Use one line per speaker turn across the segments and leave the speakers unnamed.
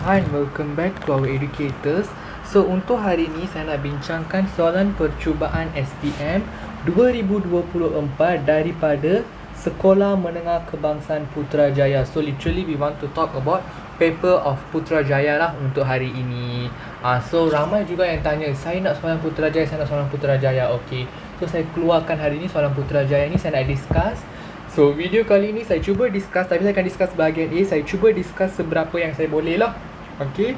Hi and welcome back to our educators. So untuk hari ini saya nak bincangkan soalan percubaan SPM 2024 daripada Sekolah Menengah Kebangsaan Putrajaya. So literally we want to talk about paper of Putrajaya lah untuk hari ini. So ramai juga yang tanya, saya nak soalan Putrajaya, saya nak soalan Putrajaya. Okay, so saya keluarkan hari ini soalan Putrajaya ni, saya nak discuss. So video kali ni saya cuba discuss, tapi saya akan discuss bahagian A. Saya cuba discuss seberapa yang saya boleh lah. Okay,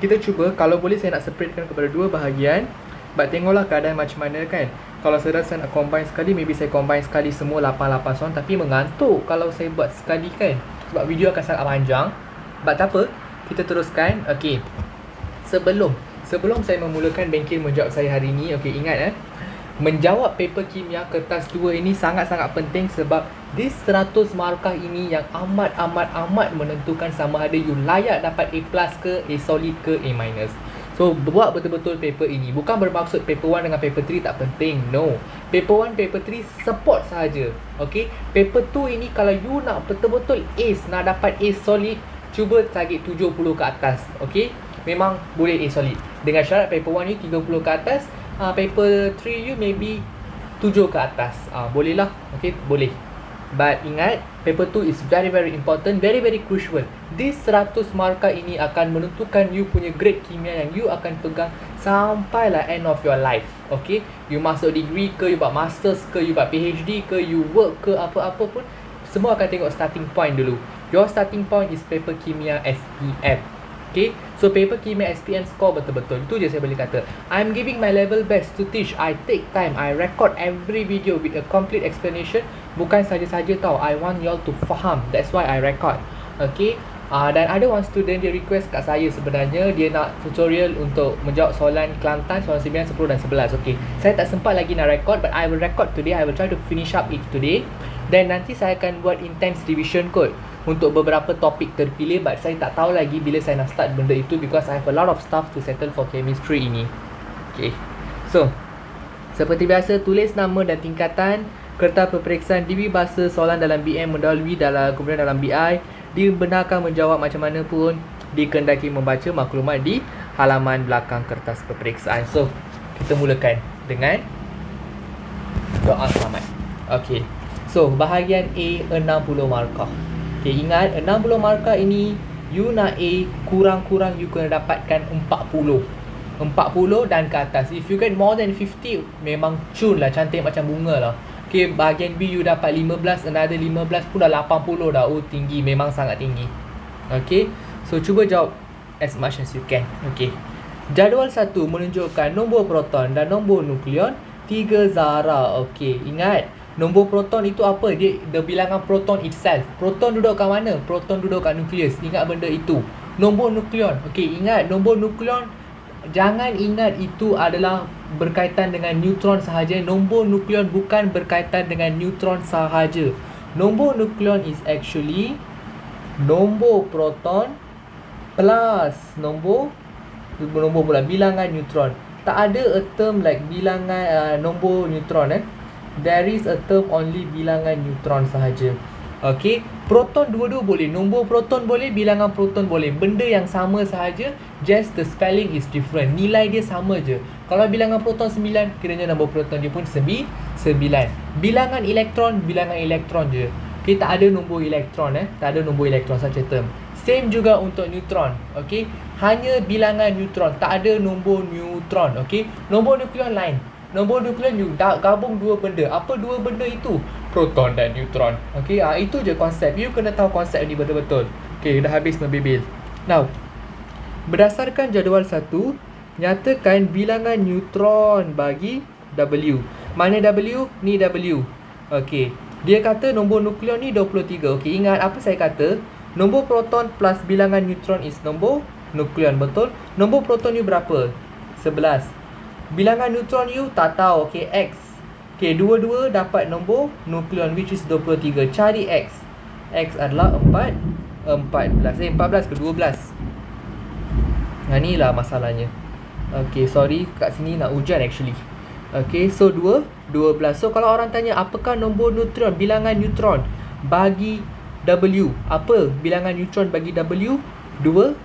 kita cuba, kalau boleh saya nak separatekan kepada dua bahagian. But tengoklah keadaan macam mana kan. Kalau saya rasa nak combine sekali, maybe saya combine sekali semua 8 soalan. Tapi mengantuk kalau saya buat sekali kan, sebab video akan sangat panjang. But tak apa, kita teruskan. Okay, Sebelum saya memulakan bengkel menjawab saya hari ini, okay, ingat menjawab paper kimia kertas 2 ini sangat-sangat penting, sebab di 100 markah ini yang amat menentukan sama ada you layak dapat A+ ke, A solid ke, A minus. So buat betul-betul paper ini. Bukan bermaksud paper 1 dengan paper 3 tak penting. No, paper 1, paper 3 support sahaja. Okay, paper 2 ini kalau you nak betul-betul ace, nak dapat A solid, cuba target 70 ke atas. Okay, memang boleh A solid. Dengan syarat paper 1 you 30 ke atas, paper 3 you maybe 7 ke atas. Boleh lah. Okay, boleh. But ingat, paper 2 is very important, very crucial. Di 100 markah ini akan menentukan you punya grade kimia yang you akan pegang sampailah end of your life. Okay, you masuk degree ke, you buat masters ke, you buat PhD ke, you work ke, apa-apa pun, semua akan tengok starting point dulu. Your starting point is paper kimia SPM. Okay, so paper kimia SPM score betul-betul. Itu je saya boleh kata. I'm giving my level best to teach. I take time, I record every video with a complete explanation. Bukan saja-saja tau, I want y'all to faham. That's why I record. Okay, dan ada one student dia request kat saya, sebenarnya dia nak tutorial untuk menjawab soalan Kelantan, soalan 9, 10 dan 11. Okay, saya tak sempat lagi nak record, but I will record today. I will try to finish up it today. Dan nanti saya akan buat intense revision code untuk beberapa topik terpilih, but saya tak tahu lagi bila saya nak start benda itu, because I have a lot of stuff to settle for chemistry ini. Okay, so seperti biasa, tulis nama dan tingkatan, kertas peperiksaan DB bahasa soalan dalam BM mendahului kemudian dalam BI, dibenarkan menjawab macam mana pun, dikendaki membaca maklumat di halaman belakang kertas peperiksaan. So kita mulakan dengan doa selamat. Okay, so bahagian A 60 markah. Okay, ingat 60 markah ini you nak A, kurang-kurang you kena dapatkan 40 dan ke atas. If you get more than 50, memang cun lah, cantik macam bunga lah. Okay, bahagian B you dapat 15, another 15 pun dah 80 dah. Oh, tinggi, memang sangat tinggi. Okay, so cuba jawab as much as you can. Okay, jadual 1 menunjukkan nombor proton dan nombor nukleon 3 zarah. Okay, ingat, nombor proton itu apa? Dia the bilangan proton itself. Proton duduk kat mana? Proton duduk kat nukleus. Ingat benda itu. Nombor nukleon. Okay, ingat nombor nukleon, jangan ingat itu adalah berkaitan dengan neutron sahaja. Nombor nukleon bukan berkaitan dengan neutron sahaja. Nombor nukleon is actually nombor proton plus nombor pula bilangan neutron. Tak ada a term like bilangan nombor neutron. There is a term only bilangan neutron sahaja. Okay, proton dua-dua boleh, nombor proton boleh, bilangan proton boleh. Benda yang sama sahaja, just the spelling is different. Nilai dia sama je. Kalau bilangan proton 9, kiranya nombor proton dia pun 9. Bilangan elektron je. Okay, tak ada nombor elektron tak ada nombor elektron, such a term. Same juga untuk neutron. Okay, hanya bilangan neutron, tak ada nombor neutron. Okay, nombor nukleon lain. Nombor nukleon you gabung dua benda. Apa dua benda itu? Proton dan neutron. Okay, itu je konsep. You kena tahu konsep ni betul-betul. Okay, dah habis membibil. Now, berdasarkan jadual 1, nyatakan bilangan neutron bagi W. Mana W? Ni W. Okay, dia kata nombor nukleon ni 23. Okay, ingat apa saya kata? Nombor proton plus bilangan neutron is nombor nukleon, betul? Nombor proton you berapa? 11. Bilangan neutron you tak tahu. Okay, X. Okay, dua-dua dapat nombor nukleon, which is 23. Cari X. X adalah 14 ke 12. Ni lah masalahnya. Okay, sorry, kat sini nak hujan actually. Okay, so 12. So kalau orang tanya apakah nombor neutron, bilangan neutron bagi W, apa bilangan neutron bagi W? 12.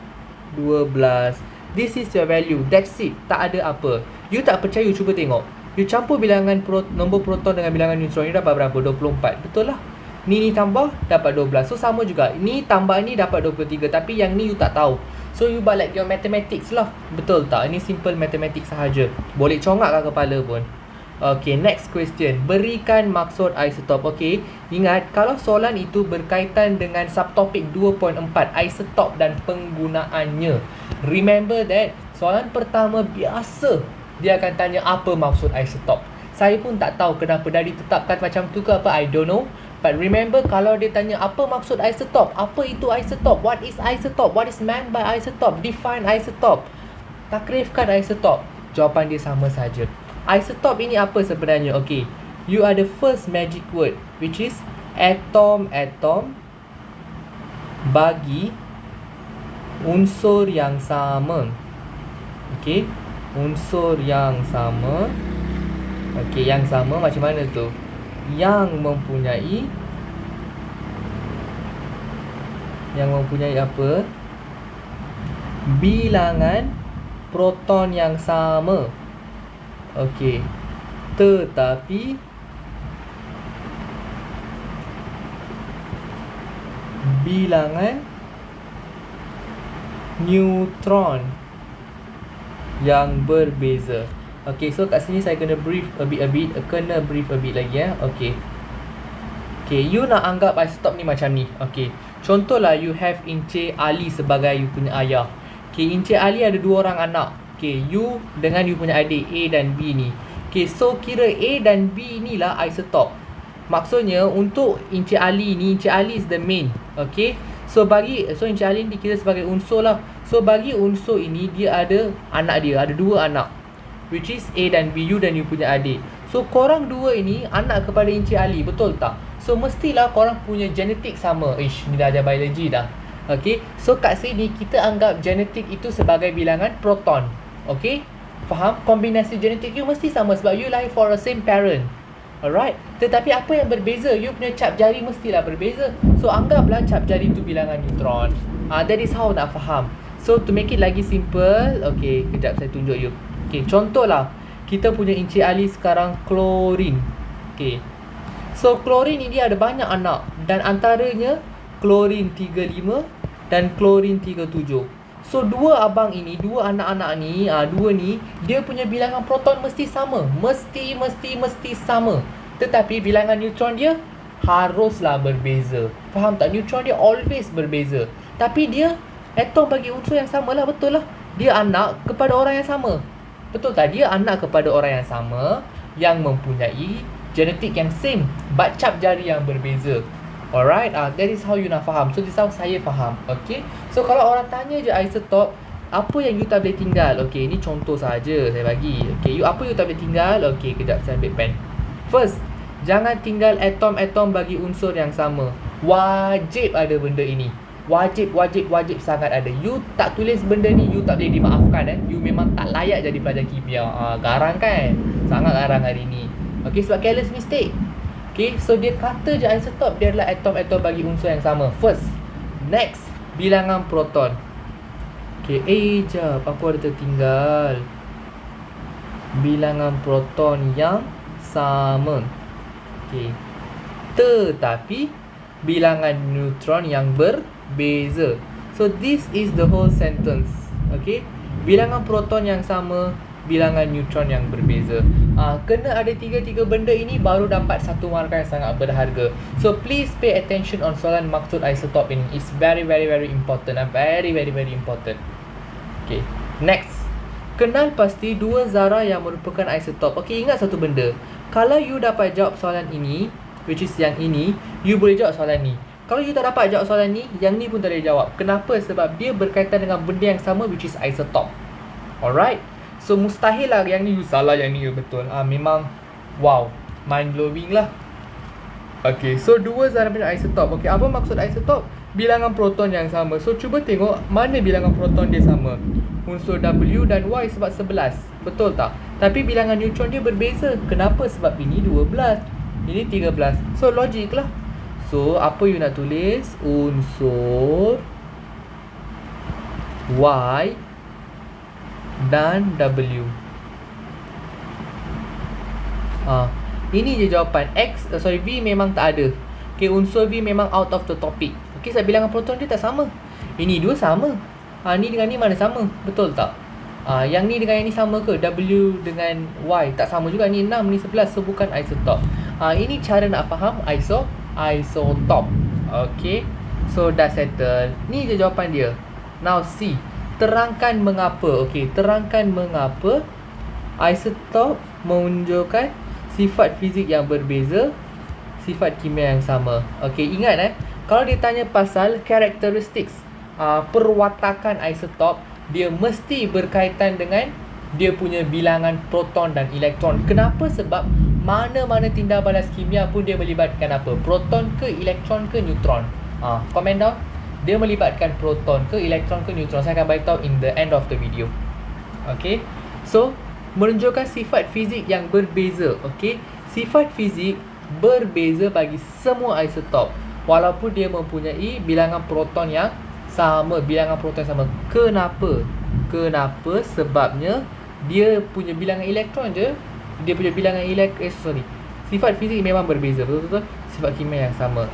This is your value. That's it. Tak ada apa. You tak percaya, you cuba tengok. You campur bilangan nombor proton dengan bilangan neutron, ni dapat berapa? 24. Betul lah. Ni tambah dapat 12. So sama juga. Ni tambah ni dapat 23. Tapi yang ni you tak tahu. So you buat like your mathematics lah. Betul tak? Ini simple mathematics sahaja. Boleh congak kat kepala pun. Okay, next question. Berikan maksud isotop. Okay, ingat kalau soalan itu berkaitan dengan subtopik 2.4, isotop dan penggunaannya. Remember that soalan pertama biasa dia akan tanya apa maksud isotop. Saya pun tak tahu kenapa dah ditetapkan macam tu ke apa, I don't know. But remember, kalau dia tanya apa maksud isotop, apa itu isotop, what is isotop, what is meant by isotop, define isotop, takrifkan isotop, jawapan dia sama saja. Isotop ini apa sebenarnya? Okay, you ada first magic word, which is atom bagi unsur yang sama. Okay, unsur yang sama. Okay, yang sama macam mana tu? Yang mempunyai apa? Bilangan proton yang sama. Okey. Tetapi bilangan neutron yang berbeza. Okay, so kat sini saya kena brief a bit lagi ya. Okay. Okay, you nak anggap isotop ni macam ni. Okay, contohlah you have Encik Ali sebagai you punya ayah. Okay, Encik Ali ada 2 orang anak. Okay, you dengan you punya adik A dan B ni. Okay, so kira A dan B ni lah isotop. Maksudnya untuk Encik Ali ni, Encik Ali is the main. Okay, so Encik Ali ni dikira sebagai unsur lah. So bagi unsur ini dia ada anak dia, ada 2 anak, which is A dan B, you dan you punya adik. So korang 2 ini anak kepada Encik Ali, betul tak? So mestilah korang punya genetik sama. Ni dah ajar biologi dah. Okay, so kat sini kita anggap genetik itu sebagai bilangan proton. Okay, faham? Kombinasi genetik you mesti sama sebab you lahir for a same parent. Alright, tetapi apa yang berbeza? You punya cap jari mestilah berbeza. So anggaplah cap jari itu bilangan neutron. That is how nak faham. So to make it lagi simple, okay, kejap saya tunjuk you. Okay, contohlah kita punya Encik Ali sekarang klorin. Okay, so klorin ini ada banyak anak, dan antaranya klorin 35 dan klorin 37. So 2 abang ini, 2 anak-anak ni, 2 ni dia punya bilangan proton mesti sama. Mesti sama. Tetapi bilangan neutron dia haruslah berbeza. Faham tak? Neutron dia always berbeza. Tapi dia atom bagi unsur yang sama lah, betul lah. Dia anak kepada orang yang sama. Betul tak? Dia anak kepada orang yang sama, yang mempunyai genetik yang same, but cap jari yang berbeza. Alright, that is how you nak faham. So this is how saya faham. Okay, so kalau orang tanya je isotop, apa yang you tak boleh tinggal? Okay, ni contoh saja saya bagi. Okay, apa you tak boleh tinggal? Okay, kejap saya ambil pen. First, jangan tinggal atom bagi unsur yang sama. Wajib ada benda ini. Wajib sangat ada. You tak tulis benda ni, you tak boleh dimaafkan. You memang tak layak jadi pelajar kimia. Garang kan? Sangat garang hari ni. Okay, sebab careless mistake. Okay, so dia kata je isotop dia adalah atom bagi unsur yang sama. First. Next, bilangan proton. Okay, jap, aku ada tertinggal. Bilangan proton yang sama. Okay, tetapi bilangan neutron yang berbeza. So this is the whole sentence. Okay, bilangan proton yang sama, bilangan neutron yang berbeza. Kena ada 3 benda ini baru dapat 1 markah yang sangat berharga. So please pay attention on soalan maksud isotop ini. It's very important. Very important. Okay, next. Kenal pasti 2 zarah yang merupakan isotop. Okay, ingat satu benda. Kalau you dapat jawab soalan ini, which is yang ini, you boleh jawab soalan ni. Kalau you tak dapat jawab soalan ni, yang ni pun tak boleh jawab. Kenapa? Sebab dia berkaitan dengan benda yang sama, which is isotop. Alright, so mustahil lah yang ni you salah, yang ni you betul. Memang wow, mind blowing lah. Okay, so 2 zarah punya isotop. Okay, apa maksud isotop? Bilangan proton yang sama. So cuba tengok mana bilangan proton dia sama. Unsur W dan Y sebab 11, betul tak? Tapi bilangan neutron dia berbeza. Kenapa? Sebab ini 12, ini 13. So logik lah. So apa you nak tulis? Unsur Y dan W. Ini je jawapan. V memang tak ada. Okay, unsur V memang out of the topic. Okay, sebab bilangan proton dia tak sama. Ini dua sama. Ni dengan ni mana sama? Betul tak? Yang ni dengan yang ni sama ke? W dengan Y tak sama juga. Ni 6, ni 11. So bukan isotop. Ini cara nak faham isotop. Okay, so dah settle. Ni je jawapan dia. Now C, terangkan mengapa. Okay, terangkan mengapa isotop menunjukkan sifat fizik yang berbeza, sifat kimia yang sama. Okay, ingat kalau dia tanya pasal characteristics, perwatakan isotop, dia mesti berkaitan dengan dia punya bilangan proton dan elektron. Kenapa? Sebab mana-mana tindak balas kimia pun dia melibatkan apa? Proton ke elektron ke neutron. Comment down. Dia melibatkan proton ke elektron ke neutron. Saya akan beritahu in the end of the video. Okay, so menunjukkan sifat fizik yang berbeza. Okay, sifat fizik berbeza bagi semua isotop walaupun dia mempunyai bilangan proton yang sama. Bilangan proton sama. Kenapa? Sebabnya dia punya bilangan elektron je, dia punya bilangan sifat fizik memang berbeza. Betul-betul. Sifat kimia yang sama.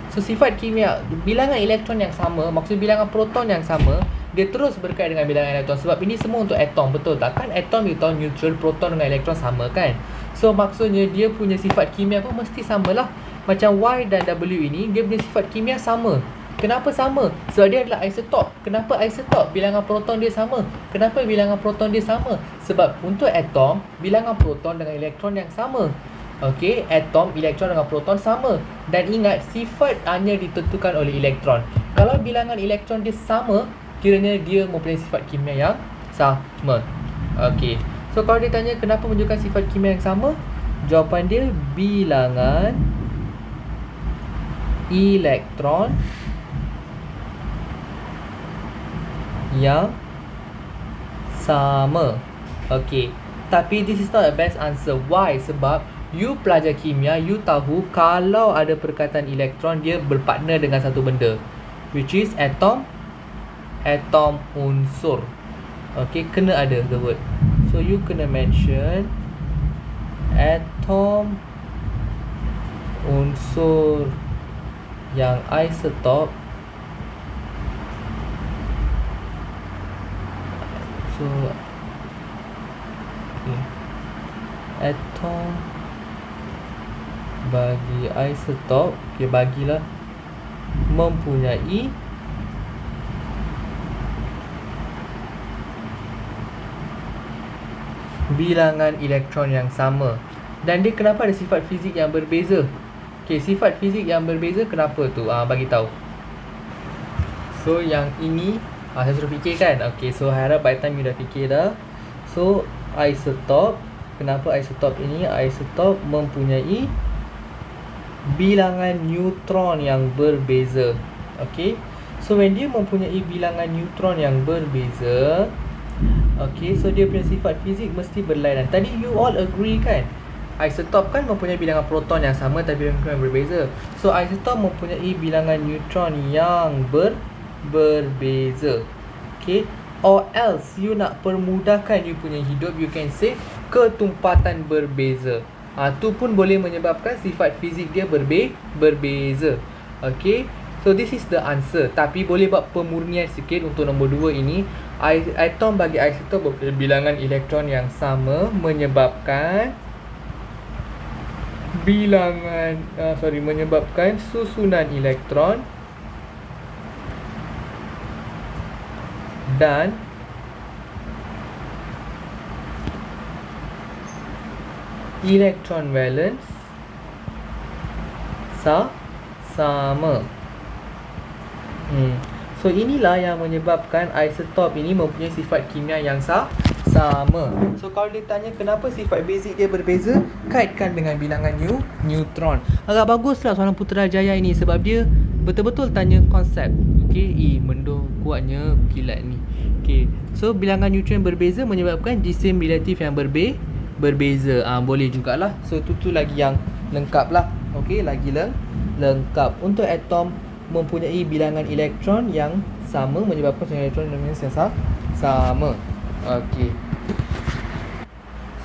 So sifat kimia, bilangan elektron yang sama, maksud bilangan proton yang sama, dia terus berkait dengan bilangan elektron. Sebab ini semua untuk atom, betul tak? Kan atom kita tahu neutral, proton dengan elektron sama kan? So maksudnya dia punya sifat kimia pun mesti samalah. Macam Y dan W ini, dia punya sifat kimia sama. Kenapa sama? Sebab dia adalah isotop. Kenapa isotop? Bilangan proton dia sama. Kenapa bilangan proton dia sama? Sebab untuk atom, bilangan proton dengan elektron yang sama. Okey, atom, elektron dengan proton sama. Dan ingat, sifat hanya ditentukan oleh elektron. Kalau bilangan elektron dia sama, kiranya dia mempunyai sifat kimia yang sama. Okey, so kalau dia tanya kenapa menunjukkan sifat kimia yang sama, jawapan dia bilangan elektron yang sama. Okey, tapi this is not the best answer. Why? Sebab you pelajar kimia, you tahu kalau ada perkataan elektron, dia berpartner dengan satu benda, which is atom unsur. Okey, kena ada the word. So you kena mention atom unsur yang isotop. So atom bagi isotop, bagilah mempunyai bilangan elektron yang sama. Dan dia kenapa ada sifat fizik yang berbeza? Okay, sifat fizik yang berbeza kenapa tu? Bagi tahu. So yang ini saya suruh fikir kan. Okay, so harap by time you dah fikir dah. So isotop, kenapa isotop ini? Isotop mempunyai bilangan neutron yang berbeza. Okay, so when dia mempunyai bilangan neutron yang berbeza, okay, so dia punya sifat fizik mesti berlainan. Tadi you all agree kan, isotop kan mempunyai bilangan proton yang sama tapi bilangan yang berbeza. So isotop mempunyai bilangan neutron yang berbeza. Okay, or else you nak permudahkan you punya hidup, you can say ketumpatan berbeza. Tu pun boleh menyebabkan sifat fizik dia berbeza. Okay, so this is the answer. Tapi boleh buat pemurnian sikit untuk nombor 2 ini. Atom bagi isotop bilangan elektron yang sama menyebabkan menyebabkan susunan elektron dan elektron valence sama. So inilah yang menyebabkan isotop ini mempunyai sifat kimia yang sama. So kalau ditanya kenapa sifat basic dia berbeza, kaitkan dengan bilangan neutron. Agak baguslah soalan Putrajaya ini sebab dia betul-betul tanya konsep. Okay, mendung kuatnya kilat ni. Okay, so bilangan neutron berbeza menyebabkan jisim relatif yang berbeza. Boleh jugalah. So tu lagi yang lengkap lah. Okay, lagi lengkap. Untuk atom mempunyai bilangan elektron yang sama, menyebabkan bilangan elektron yang sama. Okey.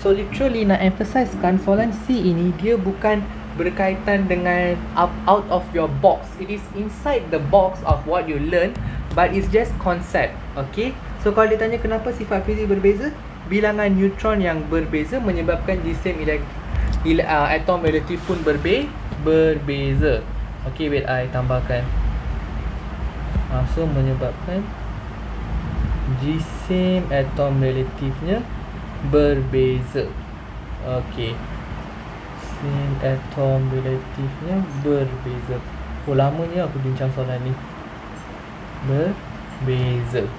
So literally nak emphasizekan soalan C ini dia bukan berkaitan dengan out of your box. It is inside the box of what you learn, but it's just concept. Okay. So kalau ditanya kenapa sifat fizik berbeza, bilangan neutron yang berbeza menyebabkan jisim atom relatif pun berbeza. Okay, wait, I tambahkan. So menyebabkan jisim atom relatifnya berbeza. Okey. Jisim atom relatifnya berbeza. Lamanya aku bincang soalan ni. Berbeza.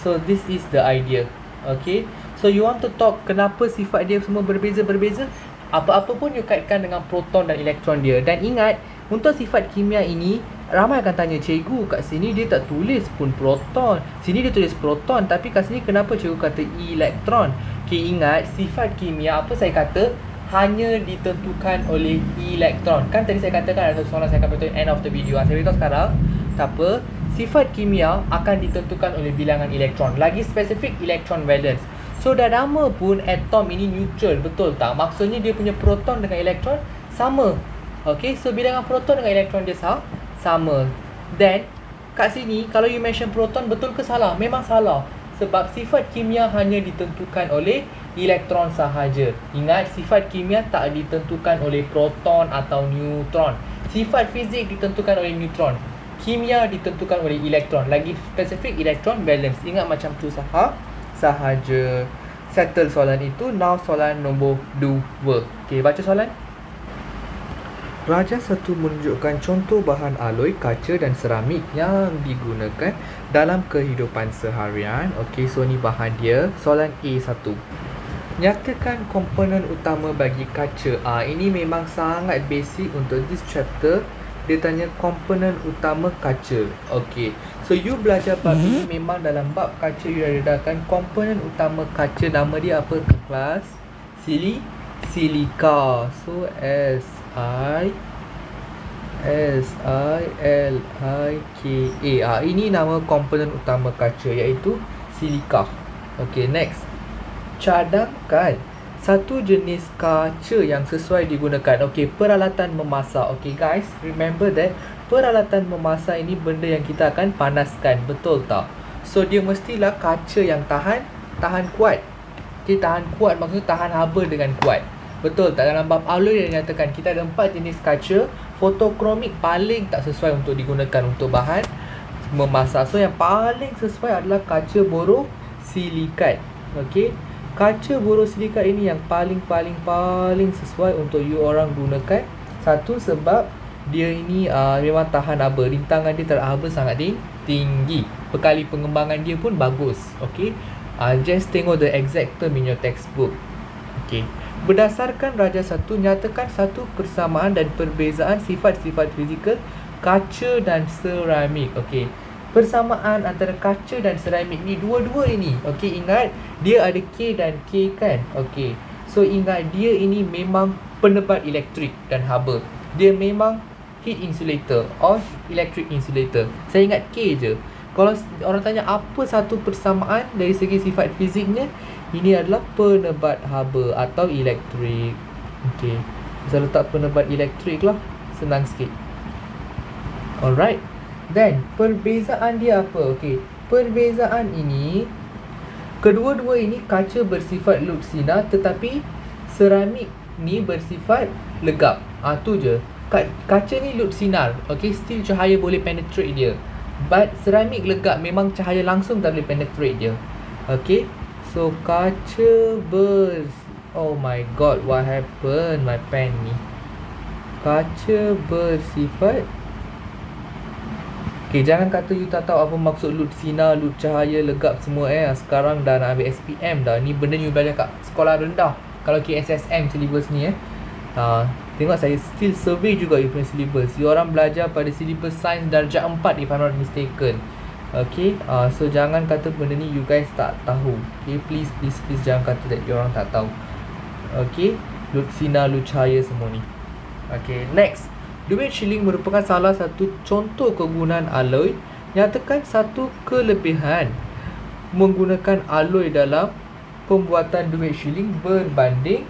So this is the idea. Okay. So you want to talk kenapa sifat dia semua berbeza-berbeza? Apa-apa pun you kaitkan dengan proton dan elektron dia. Dan ingat, untuk sifat kimia ini, ramai akan tanya, cikgu kat sini dia tak tulis pun proton, sini dia tulis proton, tapi kat sini kenapa cikgu kata elektron? Okay, ingat sifat kimia apa saya kata hanya ditentukan oleh elektron. Kan tadi saya katakan ada satu soalan saya akan beritahu end of the video. Saya beritahu sekarang, tak apa, sifat kimia akan ditentukan oleh bilangan elektron. Lagi spesifik, elektron valence. So dah nama pun atom ini neutral, betul tak? Maksudnya dia punya proton dengan elektron sama. Okay, so bilangan proton dengan elektron dia sama. Then kat sini kalau you mention proton, betul ke salah? Memang salah. Sebab sifat kimia hanya ditentukan oleh elektron sahaja. Ingat, sifat kimia tak ditentukan oleh proton atau neutron. Sifat fizik ditentukan oleh neutron. Kimia ditentukan oleh elektron. Lagi spesifik, elektron valence. Ingat macam tu sahaja. Settle soalan itu. Now soalan nombor 2. Okay, baca soalan. Raja 1 menunjukkan contoh bahan aloi, kaca dan seramik yang digunakan dalam kehidupan seharian. Okey, so ni bahan dia. Soalan A1. Nyatakan komponen utama bagi kaca. Ini memang sangat basic untuk this chapter. Dia tanya komponen utama kaca. Okey, so you belajar bab ini memang dalam bab kaca you redakan komponen utama kaca. Nama dia apa ke kelas? Silika. So SiLika. Ini nama komponen utama kaca iaitu silika. Okey, next. Cadangkan satu jenis kaca yang sesuai digunakan. Okey, peralatan memasak. Okey guys, remember that peralatan memasak ini benda yang kita akan panaskan, betul tak? So dia mestilah kaca yang tahan kuat. Okey, tahan kuat maksudnya tahan haba dengan kuat. Betul tak? Dalam bab aloi dia nyatakan kita ada 4 jenis kaca. Fotokromik paling tak sesuai untuk digunakan untuk bahan memasak. So yang paling sesuai adalah kaca borosilikat. Okey, kaca borosilikat ini yang paling sesuai untuk you orang gunakan. Satu, sebab dia ini memang tahan haba. Rintangan dia terhadap haba sangat tinggi. Bekali pengembangan dia pun bagus. Okey, just tengok the exact term in your textbook. Okey, berdasarkan Raja 1, nyatakan satu persamaan dan perbezaan sifat-sifat fizikal kaca dan seramik. Okey, persamaan antara kaca dan seramik ni dua-dua ini. Okey, ingat dia ada K dan K kan. Okey, so ingat dia ini memang penebat elektrik dan haba. Dia memang heat insulator or electric insulator. Saya ingat K je. Kalau orang tanya apa satu persamaan dari segi sifat fiziknya, ini adalah penebat haba atau elektrik. Okey, saya letak penebat elektrik lah, senang sikit. Alright. Then perbezaan dia apa? Okey, perbezaan ini, kedua-dua ini kaca bersifat lut sinar, tetapi seramik ni bersifat legap. Tu je. Kaca ni lut sinar. Okey, still cahaya boleh penetrate dia. But seramik legap, memang cahaya langsung tak boleh penetrate dia. Okey, so kaca oh my god, what happened my pen ni? Kaca bersifat. Okay, jangan kata you tak tahu apa maksud lut sinar, lut cahaya, legap semua Sekarang dah nak ambil SPM dah. Ni benda you belajar kat sekolah rendah. Kalau KSSM syllabus ni tengok saya still survey juga you punya syllabus. You orang belajar pada syllabus sains darjah 4 if I'm not mistaken. Okay, so jangan kata benda ni you guys tak tahu. Okay, please jangan kata that you orang tak tahu. Okay, lut sinar, lut cahaya semua ni. Okay, next. Duit shilling merupakan salah satu contoh kegunaan alloy. Nyatakan satu kelebihan menggunakan alloy dalam pembuatan duit shilling berbanding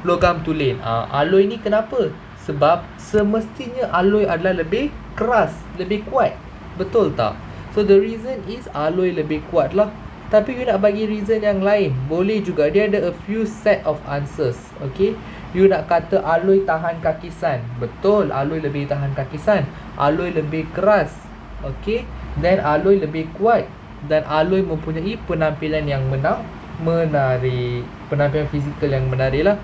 logam tulen. Alloy ni kenapa? Sebab semestinya alloy adalah lebih keras, lebih kuat. Betul tak? So the reason is alloy lebih kuat lah. Tapi you nak bagi reason yang lain, boleh juga. Dia ada a few set of answers. Okay, you nak kata alloy tahan kakisan. Betul, alloy lebih tahan kakisan. Alloy lebih keras. Okay, then alloy lebih kuat. Dan alloy mempunyai penampilan yang menarik. Penampilan fizikal yang menarik lah.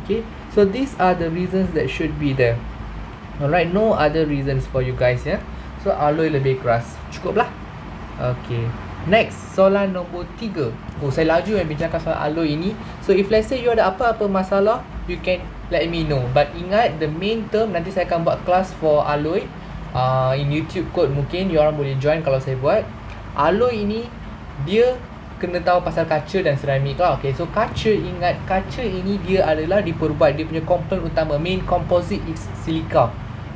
Okay, so these are the reasons that should be there. Alright, no other reasons for you guys ya. So alloy lebih keras, cukup lah. Okay, next, soalan nombor 3. Saya laju bincangkan soal alloy ini. So if let's say you ada apa-apa masalah, you can let me know. But ingat, the main term, nanti saya akan buat kelas for alloy in YouTube code. Mungkin you orang boleh join kalau saya buat. Alloy ini, dia kena tahu pasal kaca dan seramik lah. Okay, so kaca, ingat, kaca ini dia adalah diperbuat, dia punya komponen utama, main composite is silica.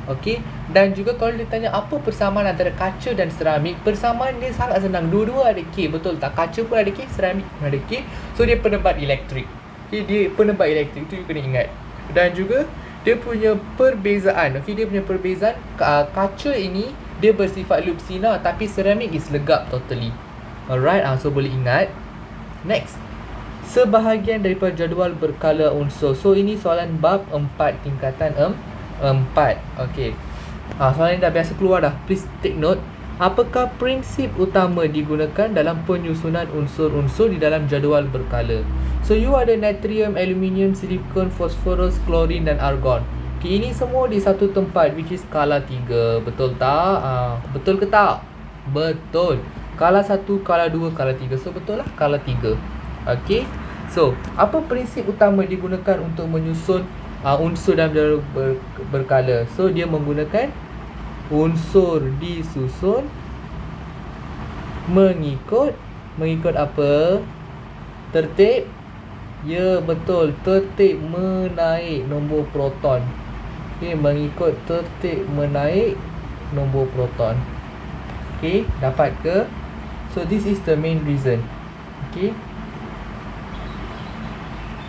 Okay, dan juga kalau dia tanya apa persamaan antara kaca dan seramik, persamaan dia sangat senang, dua-dua ada K, betul tak? Kaca pun ada K, seramik pun ada K. So dia penebat elektrik. Okay, dia penebat elektrik, itu you kena ingat. Dan juga dia punya perbezaan. Okay, dia punya perbezaan, kaca ini dia bersifat loop sinar, tapi seramik is legap totally. Alright, so boleh ingat. Next, sebahagian daripada jadual berkala unsur. So ini soalan bab 4 tingkatan 4. Okay, soalan ni dah biasa keluar dah. Please take note. Apakah prinsip utama digunakan dalam penyusunan unsur-unsur di dalam jadual berkala? So you ada natrium, aluminium, silikon, fosforus, klorin dan argon. Okay, ini semua di satu tempat, which is skala 3. Betul tak? Betul ke tak? Betul. Skala 1, skala 2, skala 3. So betul lah, skala 3. Okay, so apa prinsip utama digunakan untuk menyusun unsur dalam jadual berkala? So dia menggunakan unsur disusun mengikut apa? Tertib. Ya, betul, tertib menaik nombor proton. Okay, mengikut tertib menaik nombor proton. Okay, dapat ke? So this is the main reason. Okay,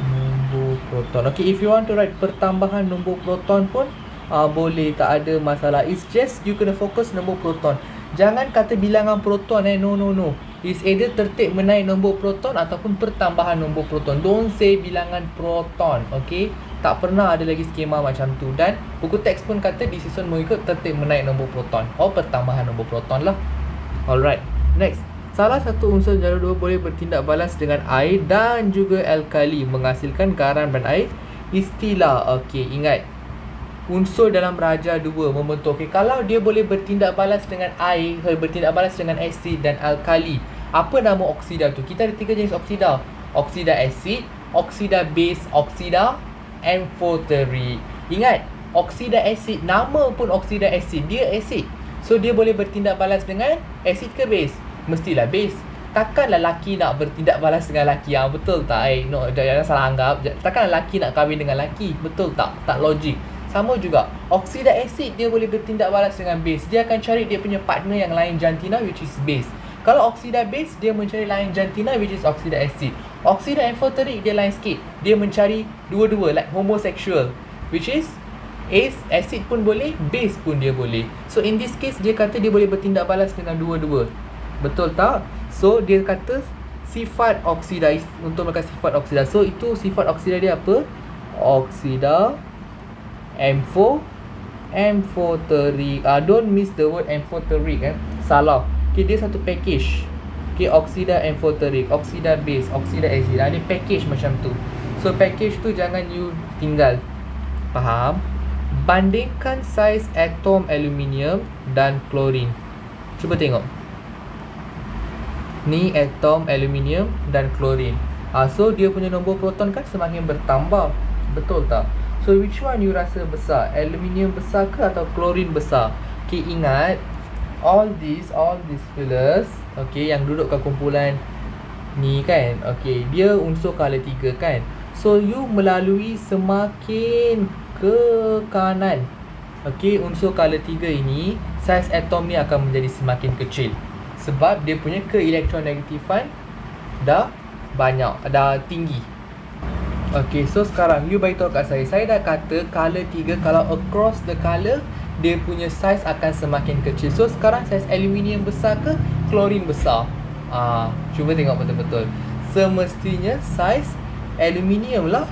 nombor proton. Okay, if you want to write pertambahan nombor proton pun boleh, tak ada masalah. It's just you kena fokus nombor proton. Jangan kata bilangan proton no. It's either tertib menaik nombor proton ataupun pertambahan nombor proton. Don't say bilangan proton. Okay, tak pernah ada lagi skema macam tu. Dan buku teks pun kata disusun mengikut tertib menaik nombor proton. Pertambahan nombor proton lah. Alright, next. Salah satu unsur jadual 2 boleh bertindak balas dengan air dan juga alkali, menghasilkan garam dan air. Istilah, okay, ingat, unsur dalam raja 2 membentuk. Okay, kalau dia boleh bertindak balas dengan air, bertindak balas dengan asid dan alkali, apa nama oksida tu? Kita ada 3 jenis oksida. Oksida asid, oksida base, oksida amphoteric. Ingat, oksida asid, nama pun oksida asid, dia asid. So dia boleh bertindak balas dengan asid ke base? Mestilah base. Takkanlah laki nak bertindak balas dengan laki. Betul tak? No, jangan salah anggap. Takkanlah laki nak kahwin dengan laki. Betul tak? Tak logik. Sama juga, oksida asid dia boleh bertindak balas dengan base. Dia akan cari dia punya partner yang lain jantina, which is base. Kalau oksida base, dia mencari lain jantina, which is oksida asid. Oksida amphoteric dia lain sikit. Dia mencari dua-dua, like homosexual, which is asid pun boleh, base pun dia boleh. So in this case, dia kata dia boleh bertindak balas dengan dua-dua. Betul tak? So dia kata sifat oksida, untuk melakukan sifat oksida. So itu sifat oksida dia apa? Oksida amphoteric. Don't miss the word amphoteric. Salah. Okay, dia satu package. Okay, oksida amphoteric, oksida base, oksida acid. Dia package macam tu. So package tu jangan you tinggal. Faham? Bandingkan saiz atom aluminium dan klorin. Cuba tengok. Ni atom aluminium dan klorin. So dia punya nombor proton kan semakin bertambah. Betul tak? So which one you rasa besar? Aluminium besar ke atau klorin besar? Okay, ingat, all these fellas, okay, yang duduk kat kumpulan ni kan, okay, dia unsur skala 3 kan. So you melalui semakin ke kanan, Okey, unsur color 3 ini, saiz atom ni akan menjadi semakin kecil. Sebab dia punya keelektronegatifan dah banyak, dah tinggi. Okey, so sekarang you beritahu kat saya dah kata color 3 kalau across the color, dia punya saiz akan semakin kecil. So sekarang saiz aluminium besar ke klorin besar? Cuba tengok betul-betul. Semestinya saiz aluminium lah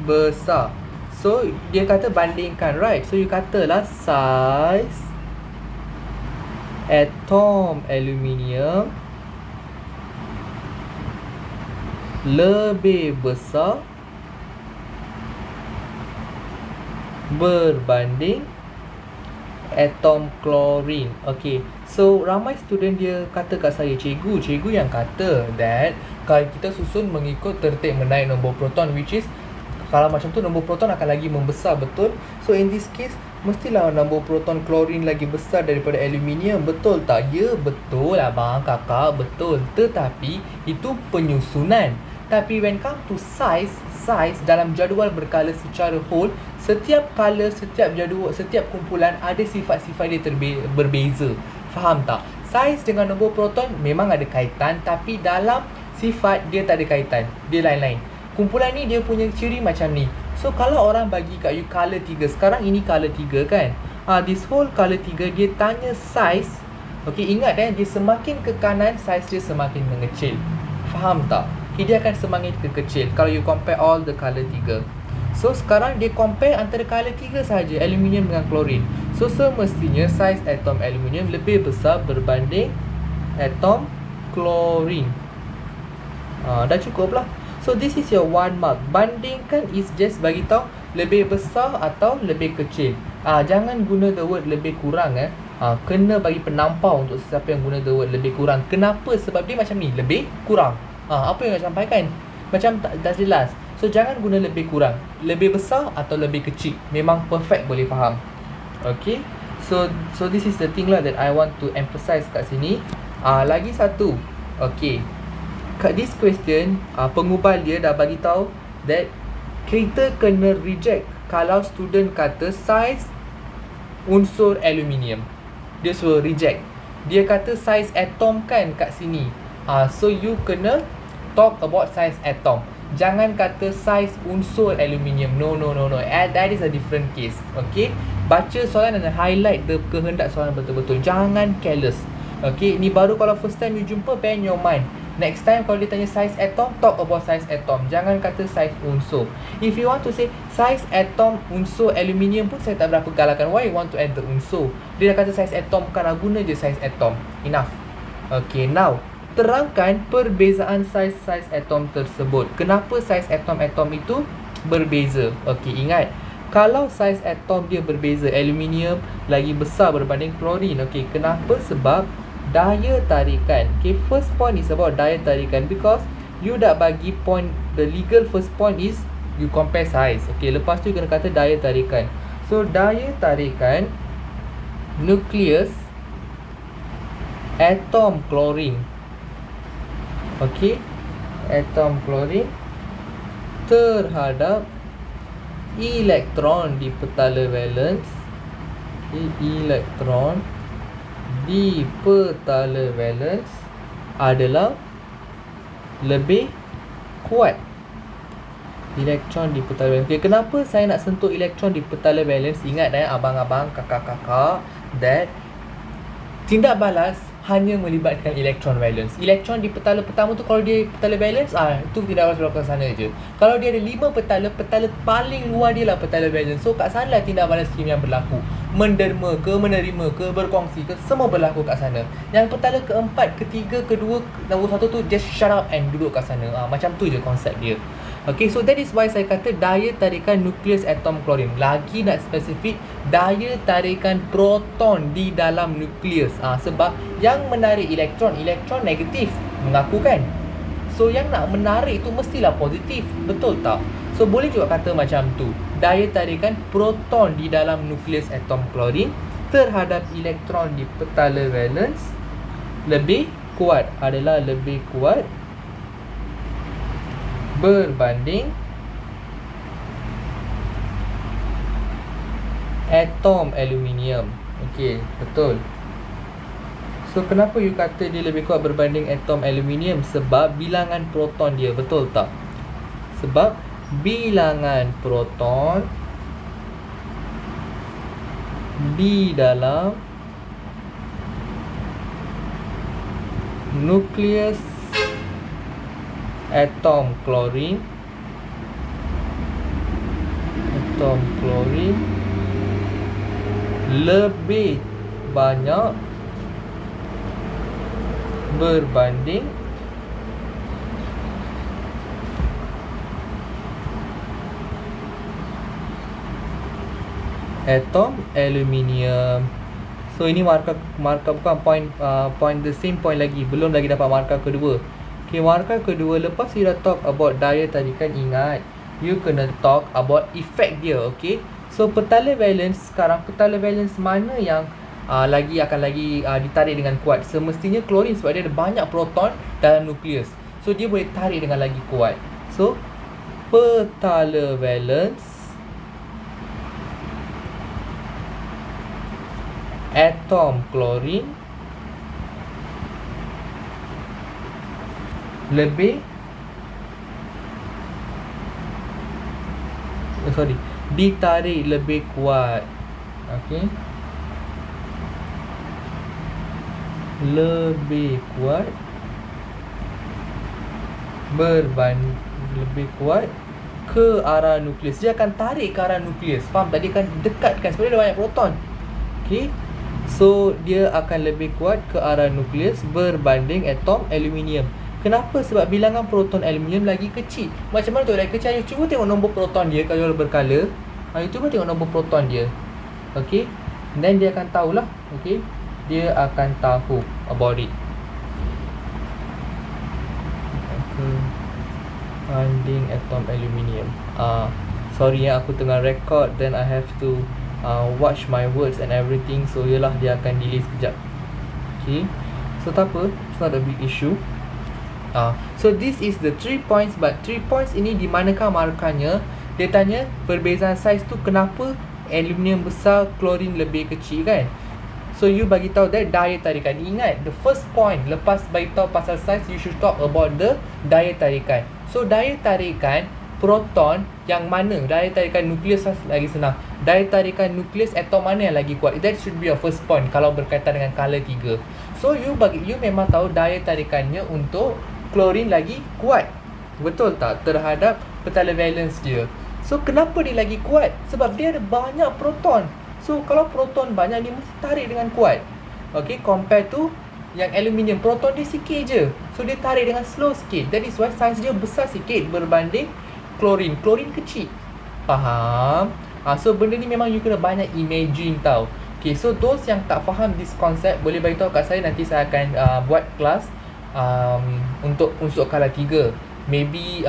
besar. So dia kata bandingkan, right? So you katalah saiz atom aluminium lebih besar berbanding atom klorin. Okay, so ramai student dia kata kat saya, cikgu yang kata that kalau kita susun mengikut tertib menaik nombor proton, which is kalau macam tu nombor proton akan lagi membesar, betul? So in this case, mestilah nombor proton klorin lagi besar daripada aluminium, betul tak? Ya, betul abang, kakak, betul. Tetapi itu penyusunan. Tapi when come to size dalam jadual berkala secara whole, setiap kala, setiap jadual, setiap kumpulan ada sifat-sifat dia berbeza. Faham tak? Saiz dengan nombor proton memang ada kaitan, tapi dalam sifat dia tak ada kaitan. Dia lain-lain. Kumpulan ni dia punya ciri macam ni. So kalau orang bagi kat you color 3, sekarang ini color 3 kan, this whole color 3 dia tanya saiz. Okay, ingat dia semakin ke kanan, saiz dia semakin mengecil. Faham tak? Okay, dia akan semakin kecil kalau you compare all the color 3. So sekarang dia compare antara color 3 sahaja, aluminium dengan klorin. So semestinya saiz atom aluminium lebih besar berbanding atom klorin. Dah cukup lah. So this is your 1 mark. Bandingkan is just bagi tahu lebih besar atau lebih kecil. Jangan guna the word lebih kurang kena bagi penampau untuk sesiapa yang guna the word lebih kurang. Kenapa? Sebab dia macam ni, lebih kurang. Apa yang nak sampaikan? Macam tak jelas. So jangan guna lebih kurang. Lebih besar atau lebih kecil. Memang perfect boleh faham. Okay. So this is the thing lah that I want to emphasize kat sini. Lagi satu. Okay. Kat this question, pengubal dia dah bagi tahu that kita kena reject kalau student kata saiz unsur aluminium. Dia suruh reject. Dia kata saiz atom kan kat sini. So you kena talk about saiz atom. Jangan kata saiz unsur aluminium. No. That is a different case. Okay. Baca soalan dan highlight the kehendak soalan betul-betul. Jangan careless. Okay. Ni baru kalau first time you jumpa, bear in your mind. Next time kalau dia tanya size atom, talk about size atom. Jangan kata size unsur. If you want to say size atom unsur aluminium pun saya tak berapa galakkan. Why you want to add the unsur? Dia dah kata size atom, bukan guna je size atom. Enough. Okay, now terangkan perbezaan size atom tersebut. Kenapa size atom itu berbeza? Okay, ingat. Kalau size atom dia berbeza, aluminium lagi besar berbanding klorin. Okay, kenapa? Sebab daya tarikan. Okay, first point is about daya tarikan because you dah bagi point, the legal first point is you compare size. Okay, lepas tu you kena kata daya tarikan. So daya tarikan nukleus atom klorin. Okay, atom klorin terhadap elektron di petala valence. Elektron di petala valence adalah lebih kuat. Elektron di petala valence. Okay, kenapa saya nak sentuh elektron di petala valence? Ingat abang-abang, kakak-kakak, that tindak balas hanya melibatkan elektron valence. Elektron di petala pertama tu kalau dia petala valence, tu tindak balas berlaku sana je. Kalau dia ada 5 petala, petala paling luar dia lah petala valence. So kat sana lah tindak balas kimia yang berlaku. Menderma ke, menerima ke, berkongsi ke, semua berlaku kat sana. Yang petala keempat, ketiga, kedua, nombor satu tu just shut up and duduk kat sana. Macam tu je konsep dia. Okay, so that is why saya kata daya tarikan nukleus atom klorin. Lagi nak spesifik, daya tarikan proton di dalam nukleus. Sebab yang menarik elektron negatif, mengaku kan? So yang nak menarik itu mestilah positif, betul tak? So boleh juga kata macam tu. Daya tarikan proton di dalam nukleus atom klorin terhadap elektron di petala valence lebih kuat, adalah lebih kuat berbanding atom aluminium. Okey, betul. So kenapa you kata dia lebih kuat berbanding atom aluminium? Sebab bilangan proton dia, betul tak? Sebab bilangan proton di dalam nukleus atom klorin lebih banyak berbanding atom aluminium. So ini markah bukan point the same point lagi, belum lagi dapat markah kedua. Okay, markah kedua, lepas you dah talk about daya tarikan, ingat you kena talk about effect dia. Okay, so petala valence, sekarang petala valence mana yang akan lagi ditarik dengan kuat? Semestinya klorin, sebab dia ada banyak proton dalam nukleus, so dia boleh tarik dengan lagi kuat. So petala valence atom klorin lebih ditarik lebih kuat. Okey, lebih kuat lebih kuat ke arah nukleus. Dia akan tarik ke arah nukleus. Faham? Tadi kan dekatkan sebab dia ada banyak proton. Okey, so dia akan lebih kuat ke arah nukleus berbanding atom aluminium. Kenapa? Sebab bilangan proton aluminium lagi kecil. Macam mana tu lagi kecil? You cuba tengok nombor proton dia kalau berkala. You cuba tengok nombor proton dia. Okey, then dia akan tahulah. Okey, dia akan tahu about it. Banding atom aluminium. Sorry ya, aku tengah record, then I have to watch my words and everything. So yalah, dia akan delay sekejap. Okay, so tak apa, it's not a big issue. So this is the 3 points, but 3 points ini di manakah markahnya? Dia tanya perbezaan saiz tu, kenapa aluminium besar, klorin lebih kecil kan? So you bagi tahu that daya tarikan. Ingat, the first point lepas bagi tahu pasal saiz, you should talk about the daya tarikan. So daya tarikan proton yang mana? Daya tarikan nukleus lagi senang. Daya tarikan nukleus atom mana yang lagi kuat? That should be your first point kalau berkaitan dengan color 3. So you memang tahu daya tarikannya untuk klorin lagi kuat, betul tak? Terhadap petala valence dia. So kenapa dia lagi kuat? Sebab dia ada banyak proton. So kalau proton banyak, dia mesti tarik dengan kuat. Okay, compare to yang aluminium, proton dia sikit je, so dia tarik dengan slow sikit. That is why saiz dia besar sikit berbanding klorin. Klorin kecil. Faham? So benda ni memang you kena banyak imagine tau. Okay, so those yang tak faham this concept, boleh beritahu kat saya, nanti saya akan buat kelas untuk unsur skala 3. Maybe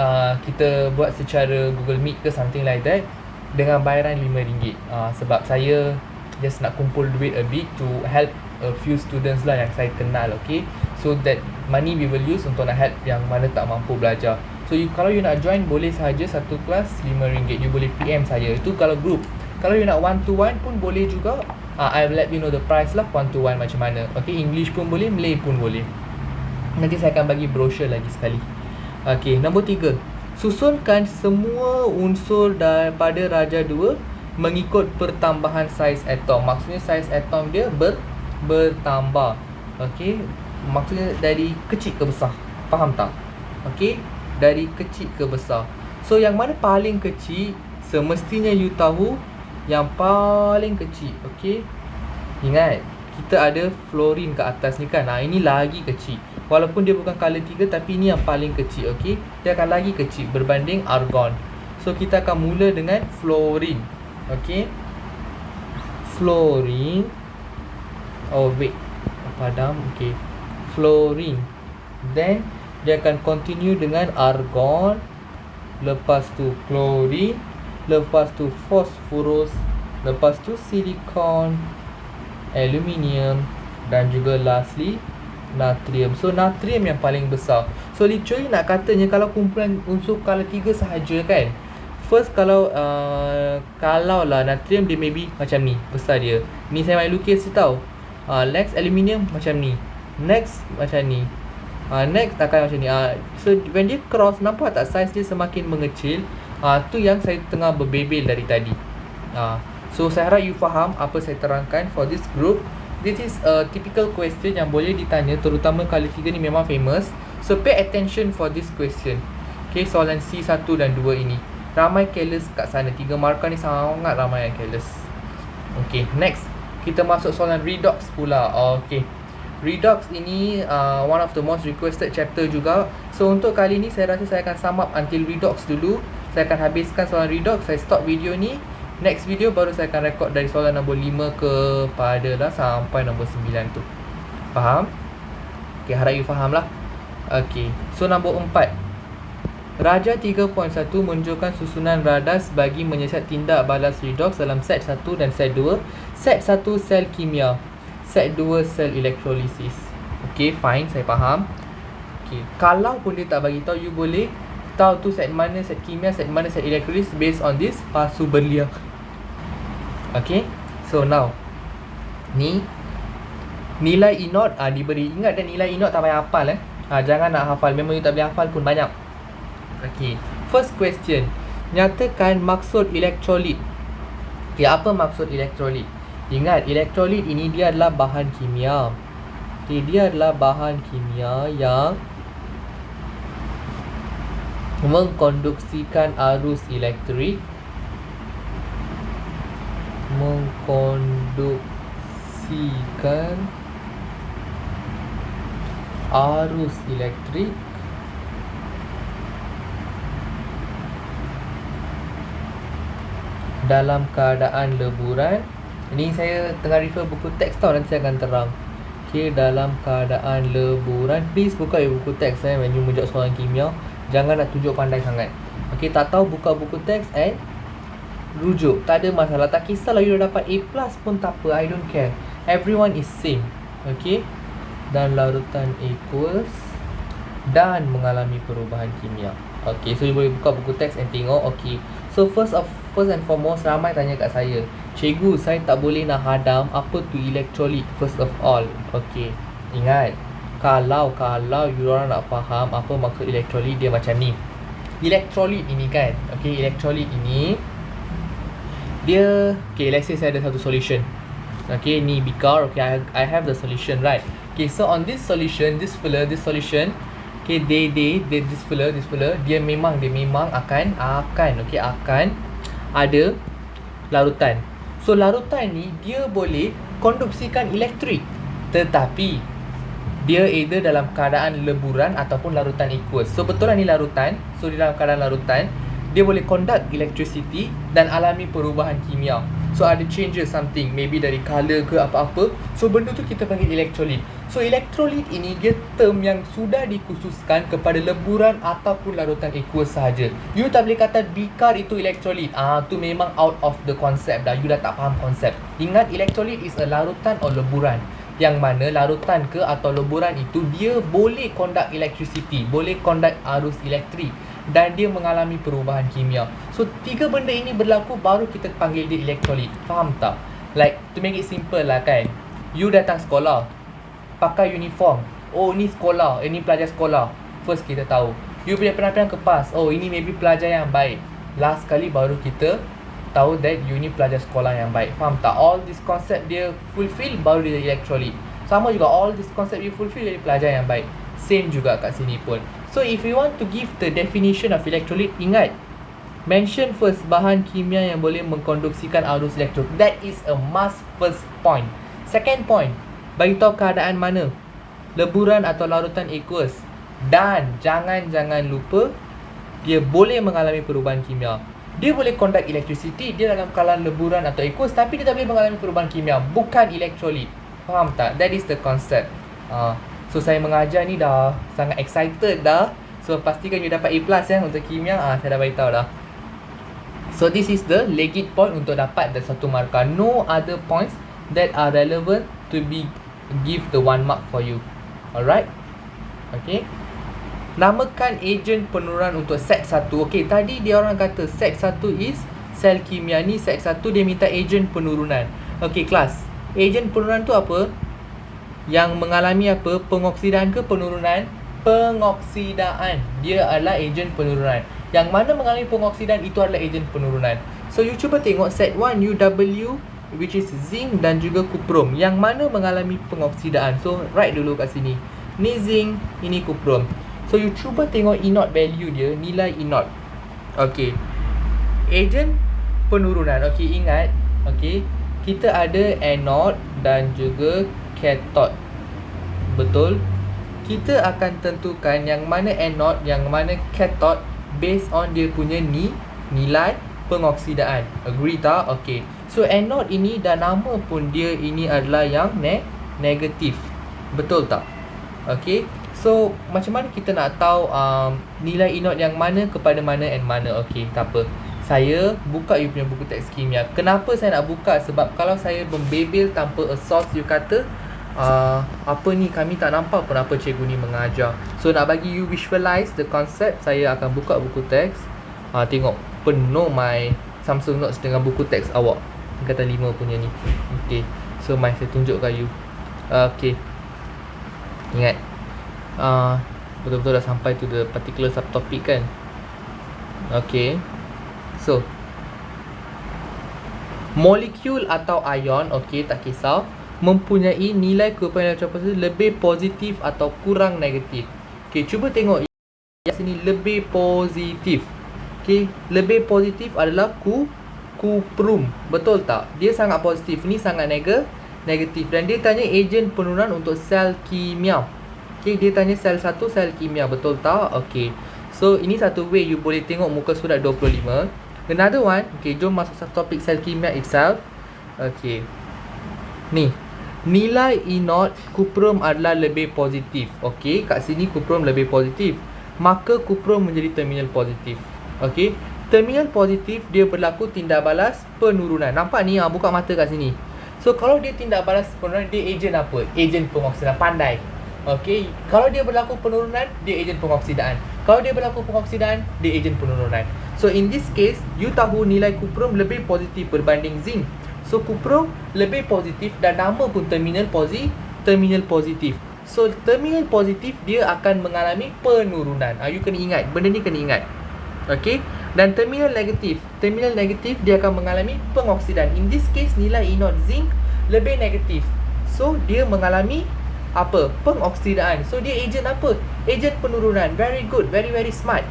kita buat secara Google Meet ke something like that, dengan bayaran RM5. Sebab saya just nak kumpul duit a bit to help a few students lah yang saya kenal. Okay, so that money we will use untuk nak help yang mana tak mampu belajar. So kalau you nak join, boleh sahaja satu kelas RM5. You boleh PM saya, itu kalau group. Kalau you nak one to one pun boleh juga. I'll let you know the price lah, one to one macam mana. Okay, English pun boleh, Malay pun boleh. Nanti saya akan bagi brochure lagi sekali. Okay, nombor 3, susunkan semua unsur daripada Raja 2 mengikut pertambahan saiz atom. Maksudnya saiz atom dia bertambah. Okay, maksudnya dari kecil ke besar. Faham tak? Okay, dari kecil ke besar. So yang mana paling kecil? Semestinya you tahu yang paling kecil. Okay, ingat, kita ada fluorine kat atas ni kan. Ini lagi kecil. Walaupun dia bukan color 3, tapi ini yang paling kecil. Okay, dia akan lagi kecil berbanding argon. So kita akan mula dengan fluorine. Okay, fluorine. Oh wait, padam. Okay, fluorine. Then dia akan continue dengan argon, lepas tu chlorine, lepas tu phosphorus, lepas tu silikon, aluminium, dan juga lastly natrium. So natrium yang paling besar. So literally nak katanya, kalau kumpulan unsur skala 3 sahaja kan, first kalau lah natrium dia maybe macam ni, besar dia. Ni saya main lukis je tau. Next aluminium macam ni. Next macam ni. Next akan macam ni. So when dia cross, nampak tak size dia semakin mengecil? Tu yang saya tengah berbebel dari tadi. So saya harap you faham apa saya terangkan for this group. This is a typical question yang boleh ditanya, terutama kali 3 ni memang famous. So pay attention for this question. Okay, soalan C1 dan 2 ini. Ramai careless kat sana. 3 markah ni sangat ramai yang careless. Okay, next kita masuk soalan redox pula. Okay, redox ini one of the most requested chapter juga. So untuk kali ni saya rasa saya akan sum up until redox dulu. Saya akan habiskan soalan redox. Saya stop video ni. Next video baru saya akan record dari soalan nombor 5 kepada lah sampai nombor 9 tu. Faham? Okay, harap you faham lah. Okay, so nombor 4. Raja 3.1 menunjukkan susunan radas bagi menyiasat tindak balas redox dalam set 1 dan set 2. Set 1 sel kimia, set 2 sel elektrolisis. Okay, fine, saya faham. Okay, kalau pun dia tak bagi tahu, you boleh tahu tu set mana set kimia, set mana set elektrolisis based on this pasu belia. Okay, so now ni nilai E0 diberi. Ingat dan nilai E0 tak payah hafal jangan nak hafal, memang you tak boleh hafal pun banyak. Okay, first question. Nyatakan maksud elektrolit. Okay, apa maksud elektrolit? Ingat, elektrolit ini dia adalah bahan kimia. Okay, dia adalah bahan kimia yang mengkonduksikan arus elektrik, dalam keadaan leburan. Ini saya tengah refer buku teks tau, nanti saya akan terang. Okay, dalam keadaan leburan. Please buka buku teks when you menjawab soalan kimia. Jangan nak tunjuk pandai sangat. Okay, tak tahu buka buku teks and rujuk. Tak ada masalah. Tak kisahlah you dah dapat A+ pun tak apa. I don't care. Everyone is same. Okay. Dan larutan aqueous dan mengalami perubahan kimia. Okay, so you boleh buka buku teks and tengok. Okay, so first and foremost, ramai tanya kat saya, cikgu, saya tak boleh nak hadam apa tu elektrolit first of all. Okay, ingat, kalau you orang nak faham apa maksud elektrolit, dia macam ni. Elektrolit ini kan, okay, elektrolit ini dia, okay, let's say saya ada satu solution. Okay, ni bikar. Okay, I have the solution, right? Okay, so on this solution, this solution, okay, this fella, dia memang akan ada larutan. So larutan ni dia boleh konduksikan elektrik, tetapi dia either dalam keadaan leburan ataupun larutan aqueous. So betul lah ni larutan. So di dalam keadaan larutan, dia boleh conduct electricity dan alami perubahan kimia. So ada changes something, maybe dari color ke apa-apa. So benda tu kita panggil elektrolit. So elektrolit ini dia term yang sudah dikhususkan kepada leburan ataupun larutan aqueous sahaja. You tak boleh kata bikar itu elektrolit. Tu memang out of the concept dah. You dah tak faham konsep. Ingat, elektrolit is a larutan atau leburan, yang mana larutan ke atau leburan itu dia boleh conduct electricity, boleh conduct arus elektrik, dan dia mengalami perubahan kimia. So 3 benda ini berlaku baru kita panggil dia elektrolit. Faham tak? Like, to make it simple lah kan, you datang sekolah pakai uniform. Oh, ni sekolah, ini pelajar sekolah. First kita tahu. You punya penampilan kepas. Oh, ini maybe pelajar yang baik. Last kali baru kita tahu that you ni pelajar sekolah yang baik. Faham tak? All this concept dia fulfill baru dia elektrolit. Sama juga, all this concept you fulfill jadi pelajar yang baik. Same juga kat sini pun. So if you want to give the definition of electrolit, ingat, mention first bahan kimia yang boleh mengkonduksikan arus elektrik. That is a must first point. Second point, bagi tahu keadaan mana, leburan atau larutan aqueous. Dan jangan lupa, dia boleh mengalami perubahan kimia. Dia boleh conduct electricity, dia dalam keadaan leburan atau aqueous, tapi dia tak boleh mengalami perubahan kimia. Bukan elektrolit. Faham tak? That is the concept. So saya mengajar ni dah sangat excited dah. So pastikan you dapat A+ untuk kimia. Saya dah beritahu dah. So this is the legit point untuk dapat the 1 markah. No other points that are relevant to be give the 1 mark for you. Alright? Okay. Namakan ejen penurunan untuk set 1. Okey, tadi dia orang kata set 1 is sel kimia. Ni set 1 dia minta ejen penurunan. Okey, kelas. Ejen penurunan tu apa? Yang mengalami apa? Pengoksidaan ke penurunan? Pengoksidaan. Dia adalah ejen penurunan. Yang mana mengalami pengoksidaan itu adalah ejen penurunan. So you cuba tengok set 1 UW, which is zinc dan juga kuprum. Yang mana mengalami pengoksidaan. So write dulu kat sini. Ni zinc, ini kuprum. So you cuba tengok E0 value dia, nilai E0. Okey. Ejen penurunan. Okey, ingat. Okey, kita ada anode dan juga cathode. Betul? Kita akan tentukan yang mana anode, yang mana cathode based on dia punya nilai pengoksidaan. Agree tak? Okey. So anode ini dan nama pun dia ini adalah yang negatif. Betul tak? Okey. So macam mana kita nak tahu nilai E0 yang mana kepada mana and mana? Okey, tak apa. Saya buka you punya buku teks kimia. Kenapa saya nak buka? Sebab kalau saya membebel tanpa a source, you kata apa ni, kami tak nampak pun apa cikgu ni mengajar. So nak bagi you visualize the concept, saya akan buka buku teks. Tengok penuh my Samsung Notes dengan buku teks awak. Tingkatan 5 punya ni. Okay, so mai saya tunjukkan you. Okay, ingat betul-betul dah sampai to the particular subtopic kan. Okay, so molekul atau ion, okay, tak kisah, mempunyai nilai kerupuan elektron positif lebih positif atau kurang negatif. Okay, cuba tengok yang sini lebih positif. Okay, lebih positif adalah kuprum. Betul tak? Dia sangat positif. Ni sangat negatif. Dan dia tanya ejen penurunan untuk sel kimia. Okay, dia tanya sel 1 sel kimia. Betul tak? Okay, so ini satu way you boleh tengok muka surat 25. Another one. Okay, jom masuk subtopik sel kimia itself. Okay, ni nilai E0 kuprum adalah lebih positif. Okay, kat sini kuprum lebih positif, maka kuprum menjadi terminal positif. Okay, terminal positif dia berlaku tindak balas penurunan. Nampak ni, buka mata kat sini. So kalau dia tindak balas penurunan, dia ejen apa? Ejen pengoksidaan. Pandai. Okay, kalau dia berlaku penurunan, dia ejen pengoksidaan. Kalau dia berlaku pengoksidaan, dia ejen penurunan. So in this case, you tahu nilai kuprum lebih positif berbanding zinc. So kuprum lebih positif dan nama pun terminal positif. So terminal positif dia akan mengalami penurunan. You kena ingat, benda ni kena ingat. Okay, dan terminal negatif dia akan mengalami pengoksidaan. In this case, nilai E0 zinc lebih negatif. So dia mengalami apa? Pengoksidaan. So dia ejen apa? Ejen penurunan. Very good, very smart.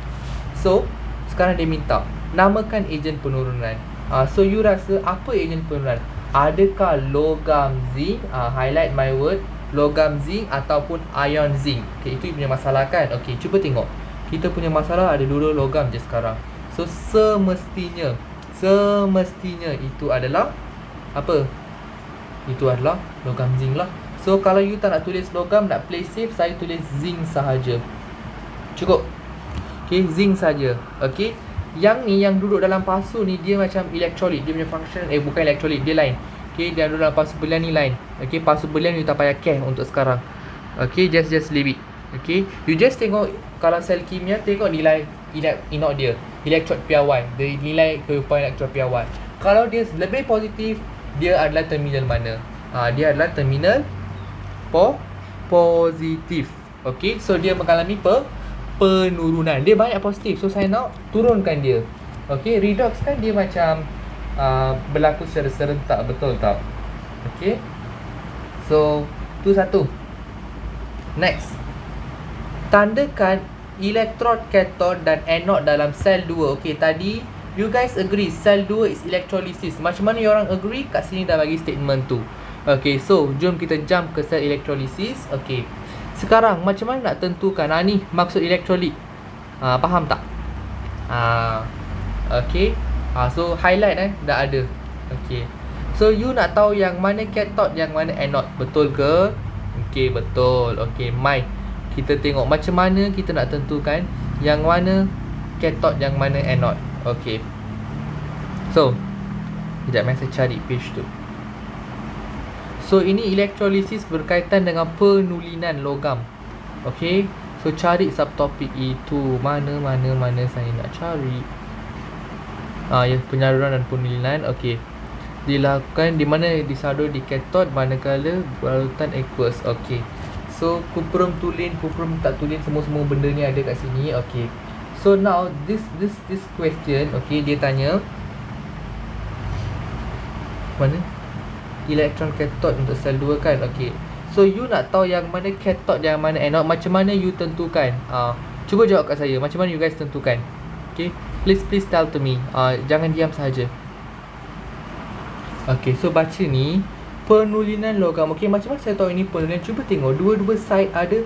So sekarang dia minta namakan ejen penurunan. So you rasa apa ejen penurunan? Adakah logam zinc, highlight my word, logam zinc ataupun ion zinc? Okay, itu punya masalah kan? Okay, cuba tengok. Kita punya masalah ada dua logam je sekarang. So semestinya itu adalah apa? Itu adalah logam zinc lah. So kalau you tak nak tulis logam, nak play safe, saya tulis zinc sahaja. Cukup. Okay, zinc saja. Okay, yang ni yang duduk dalam pasu ni dia macam elektrolit. Dia punya function bukan elektrolit, dia lain. Okay, dia duduk dalam pasu belian ni lain. Okay, pasu belian you tak payah care untuk sekarang. Okay, just leave it. Okay, you just tengok kalau sel kimia, tengok nilai E0 dia, electrode PY, dia nilai kerupuan electrode PY. Kalau dia lebih positif, dia adalah terminal mana? Dia adalah terminal positif. Okay, so dia mengalami penurunan. Dia banyak positif, so saya nak turunkan dia. Okay, redox kan dia macam berlaku secara serentak, betul tak? Okay, so tu satu. Next, tandakan elektrod cathode dan anode dalam sel 2. Okay, tadi you guys agree sel 2 is electrolysis. Macam mana you orang agree? Kat sini dah bagi statement tu. Okay, so jom kita jump ke sel electrolysis. Okay, sekarang macam mana nak tentukan ni maksud elektrolit? Faham tak? Okay, so highlight dah ada. Okay, so you nak tahu yang mana cathode, yang mana anode, betul ke? Okay, betul. Okay, mai kita tengok macam mana kita nak tentukan yang mana cathode, yang mana anode. Okay, so sekejap saya cari page tu. So ini elektrolisis berkaitan dengan penulinan logam. Okay, So cari subtopik itu. Mana saya nak cari. Ya, penyaluran dan penulinan. Okey. Dilakukan di mana disalur di katod manakala larutan aqueous. Okey. So kuprum tulen, kuprum tak tulen, semua benda ni ada kat sini. Okey. So now this question, okey, dia tanya mana elektron katod untuk sel 2 kan. Okey. So you nak tahu yang mana katod, yang mana anode, macam mana you tentukan? Cuba jawab kat saya. Macam mana you guys tentukan? Okey. Please tell to me. Jangan diam sahaja. Okey, so baca ni penulinan logam. Okey, macam mana saya tahu ini penulinan? Cuba tengok dua-dua side ada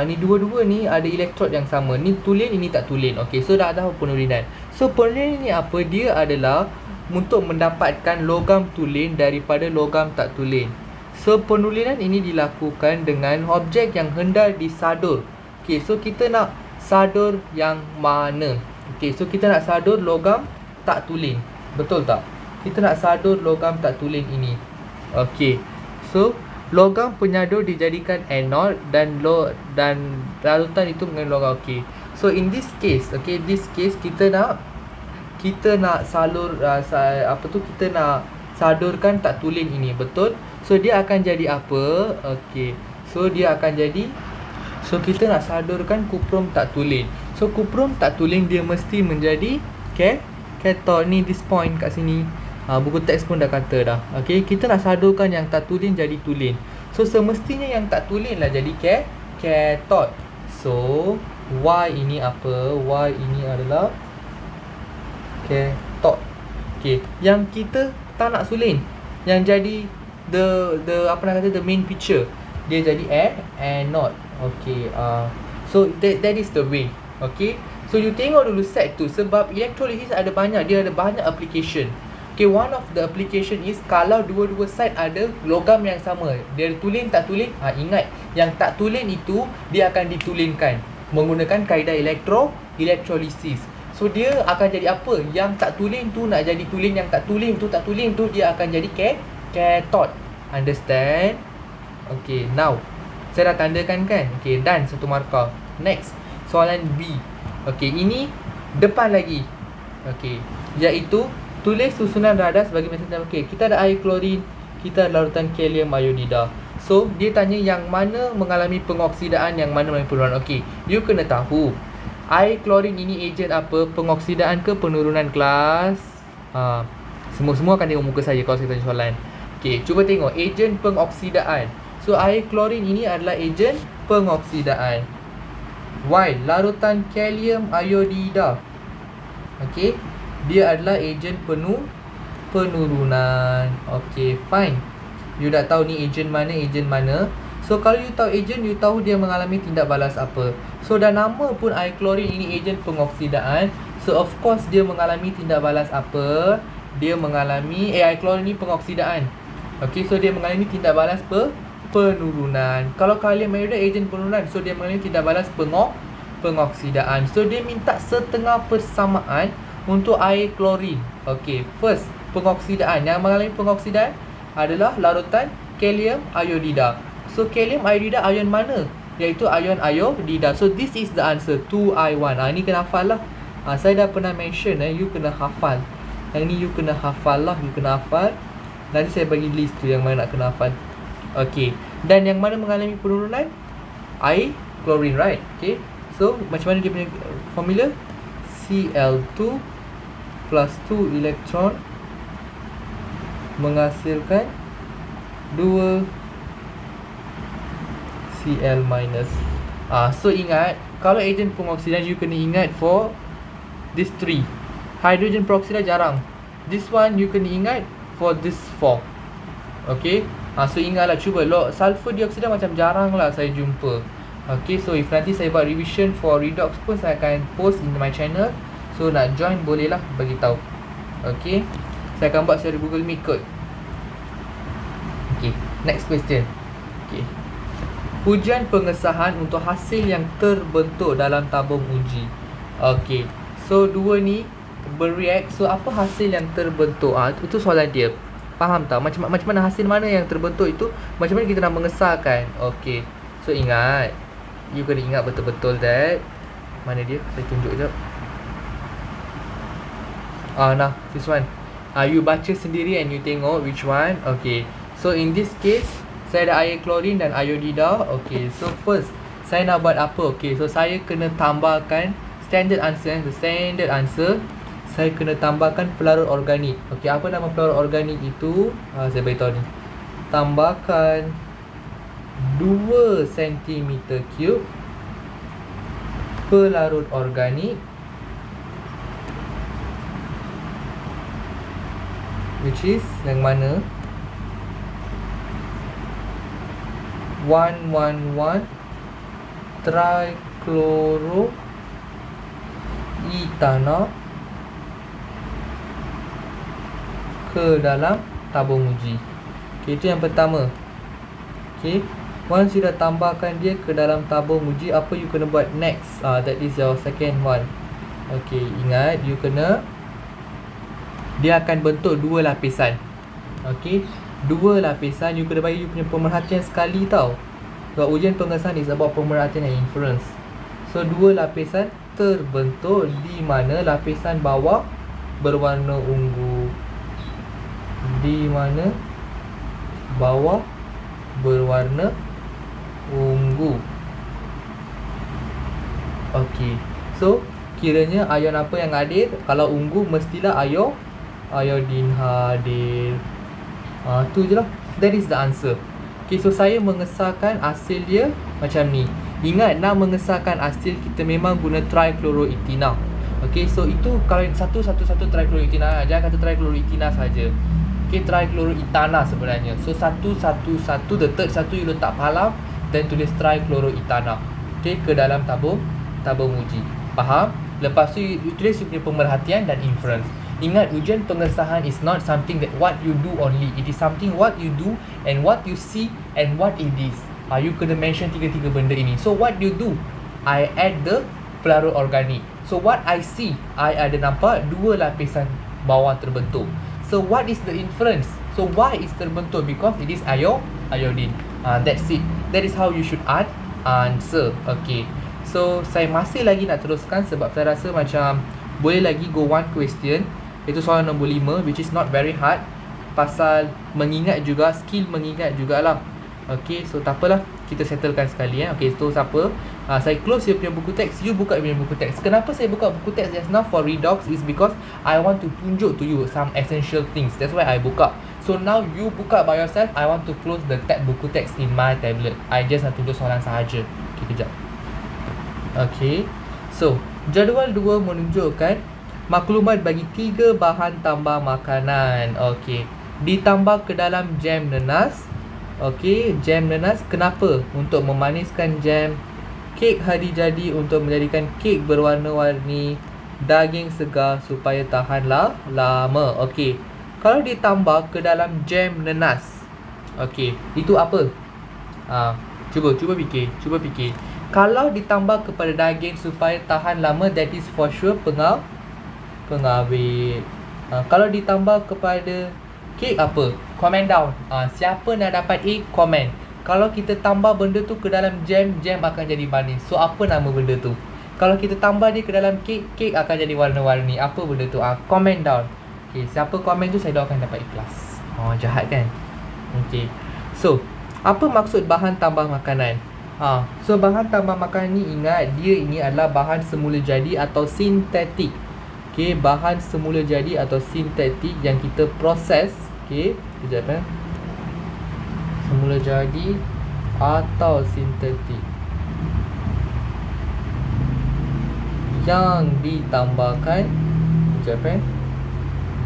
ni, dua-dua ni ada elektrod yang sama. Ni tulen, ini tak tulen. Okey, so dah tahu penulinan. So penulinan ni apa? Dia adalah untuk mendapatkan logam tulen daripada logam tak tulen. So penulinan ini dilakukan dengan objek yang hendak disadur. Okey, so kita nak sadur yang mana? Okey, so kita nak sadur logam tak tulen. Betul tak? Kita nak sadur logam tak tulen ini. Okey. So logam penyadur dijadikan anode dan larutan itu dengan logam. Okey. So in this case, this case kita nak salur kita nak sadurkan tak tulen ini, betul? So dia akan jadi apa? Okey. So dia akan jadi, so kita nak sadurkan kuprum tak tulen. So kuprum tak tulen dia mesti menjadi kathode ni, this point kat sini. Buku teks pun dah kata dah. Okey, kita nak sadurkan yang tak tulen jadi tulen. So semestinya yang tak tulen lah jadi kathode. So Y ini apa? Y ini adalah kathode. Okey, yang kita tak nak tulen, yang jadi the main picture, dia jadi anode. Okey, so that is the way. Okey, so you tengok dulu set tu, sebab electrolysis ada banyak application. Okay, one of the application is kalau dua-dua side ada logam yang sama, dia tulen tak tulen, ingat yang tak tulen itu dia akan ditulenkan menggunakan kaedah electrolysis. So dia akan jadi apa? Yang tak tulen tu nak jadi tulen, yang tak tulen tu dia akan jadi cathode. Understand? Okay, now saya dah tandakan kan? Okay, done, satu markah. Next, soalan B. Okay, ini depan lagi. Okay, iaitu tulis susunan radar sebagai macam. Okey, kita ada air klorin, kita ada larutan kalium iodida. So, dia tanya yang mana mengalami pengoksidaan, yang mana mengalami penurunan. Okey, you kena tahu air klorin ini ejen apa? Pengoksidaan ke penurunan kelas? Semua akan tengok muka saya kalau saya tanya soalan. Okey, cuba tengok ejen pengoksidaan. So, air klorin ini adalah ejen pengoksidaan. While larutan kalium iodida, okey, dia adalah ejen penurunan. Okay, fine. You dah tahu ni ejen mana. So kalau you tahu ejen, you tahu dia mengalami tindak balas apa. So dah nama pun air klorin ini ejen pengoksidaan. So of course dia mengalami tindak balas apa? Dia mengalami air klorin ini pengoksidaan. Okay, so dia mengalami tindak balas penurunan. Kalau kalium iodida ejen penurunan, so dia mengalami tindak balas pengoksidaan. So dia minta setengah persamaan untuk air klorin. Okey, first pengoksidaan. Yang mengalami pengoksidaan adalah larutan kalium iodida. So kalium iodida ion mana? Iaitu ion iodida. So this is the answer 2I1. Ini kena hafal lah. Saya dah pernah mention, you kena hafal. Yang ni you kena hafal lah, you kena hafal. Nanti saya bagi list tu yang mana nak kena hafal. Okey, dan yang mana mengalami penurunan? Air klorin, right? Okey, so macam mana dia punya formula? Cl2 plus 2 elektron menghasilkan 2 Cl minus. So ingat, kalau ejen pengoksidan you kena ingat for this 3. Hydrogen peroksida jarang. This one you kena ingat for this 4. Okay, so ingatlah, cuba sulfur dioksida macam jarang lah saya jumpa. Okay, so if nanti saya buat revision for redox pun saya akan post in my channel. So nak join boleh lah, bagi tahu. Okay, saya akan buat secara Google Meet kot. Okay, next question. Okay, ujian pengesahan untuk hasil yang terbentuk dalam tabung uji. Okay, so dua ni bereact. So apa hasil yang terbentuk? Itu soalan dia. Faham tak? Macam mana hasil mana yang terbentuk itu? Macam mana kita nak mengesahkan? Okay, so ingat, you kena ingat betul-betul that mana dia? Saya tunjuk sekejap. Nah, this one. You baca sendiri and you tengok which one. Okay. So in this case, saya ada air klorin dan iodida. Okay. So first, saya nak buat apa? Okay. So saya kena tambahkan standard answer. The standard answer, saya kena tambahkan pelarut organik. Okay. Apa nama pelarut organik itu? Saya beritahu ni. Tambahkan 2 cm3 pelarut organik, which is yang mana 111 trichloroethana ke dalam tabung uji. Okay, itu yang pertama. Okay, once you dah tambahkan dia ke dalam tabung uji, apa you kena buat next? That is your second one. Okay, ingat you kena, dia akan bentuk 2 lapisan. Okay, 2 lapisan. You kena bagi you punya pemerhatian sekali tau. Sebab ujian pengesahan is about pemerhatian and inference. So 2 lapisan terbentuk, di mana lapisan bawah berwarna ungu, di mana bawah berwarna ungu. Okey. So kiranya ion apa yang hadir? Kalau ungu mestilah iodine hadir. Tu je lah. That is the answer. Okay, so saya mengesahkan hasil dia macam ni. Ingat, nak mengesahkan hasil kita memang guna trichloroethina. Okay, so itu kalau satu trichloroethina, jangan kata trichloroethina saja. Okay, trichloroethana sebenarnya. So satu, the third satu you letak pahala, then tulis trichloroethana. Okay, ke dalam tabung uji. Faham? Lepas tu you tulis you punya pemerhatian dan inference. Ingat, ujian pengesahan is not something that what you do only. It is something what you do and what you see and what it is. You kena mention tiga-tiga benda ini. So what you do? I add the pelarut organik. So what I see, I ada nampak 2 lapisan bawah terbentuk. So what is the inference? So why is terbentuk? Because it is iodine. That's it. That is how you should answer. Okay. So saya masih lagi nak teruskan sebab saya rasa macam boleh lagi go one question. Itu soalan nombor 5, which is not very hard. Pasal mengingat juga, skill mengingat jugalah. Okay, so tak apalah, kita settlekan sekali. Okay, so siapa? Saya close you punya buku teks, you buka you punya buku teks. Kenapa saya buka buku teks just now for redox is because I want to tunjuk to you some essential things. That's why I buka. So now you buka by yourself. I want to close the tab buku teks in my tablet. I just nak tunjuk soalan sahaja. Okay, kejap. Okay, so jadual 2 menunjukkan maklumat bagi 3 bahan tambah makanan. Okay, ditambah ke dalam jam nenas. Okay, jam nenas kenapa? Untuk memaniskan jam. Kek hari jadi untuk menjadikan kek berwarna-warni. Daging segar supaya tahan lama. Okay, kalau ditambah ke dalam jam nenas, okay, itu apa? Cuba fikir. Kalau ditambah kepada daging supaya tahan lama, that is for sure pengawet. Kalau ditambah kepada kek apa? Comment down. Siapa nak dapat A, comment. Kalau kita tambah benda tu ke dalam jam akan jadi manis. So apa nama benda tu? Kalau kita tambah dia ke dalam kek akan jadi warna-warni. Apa benda tu? Comment down. Okay, siapa komen tu saya doakan dapat ikhlas. Jahat kan? Okay, so apa maksud bahan tambah makanan? So bahan tambah makanan ni, ingat, dia ini adalah bahan semula jadi atau sintetik. Okay, bahan semula jadi atau sintetik yang kita proses. Okay, kejap semula jadi atau sintetik yang ditambahkan,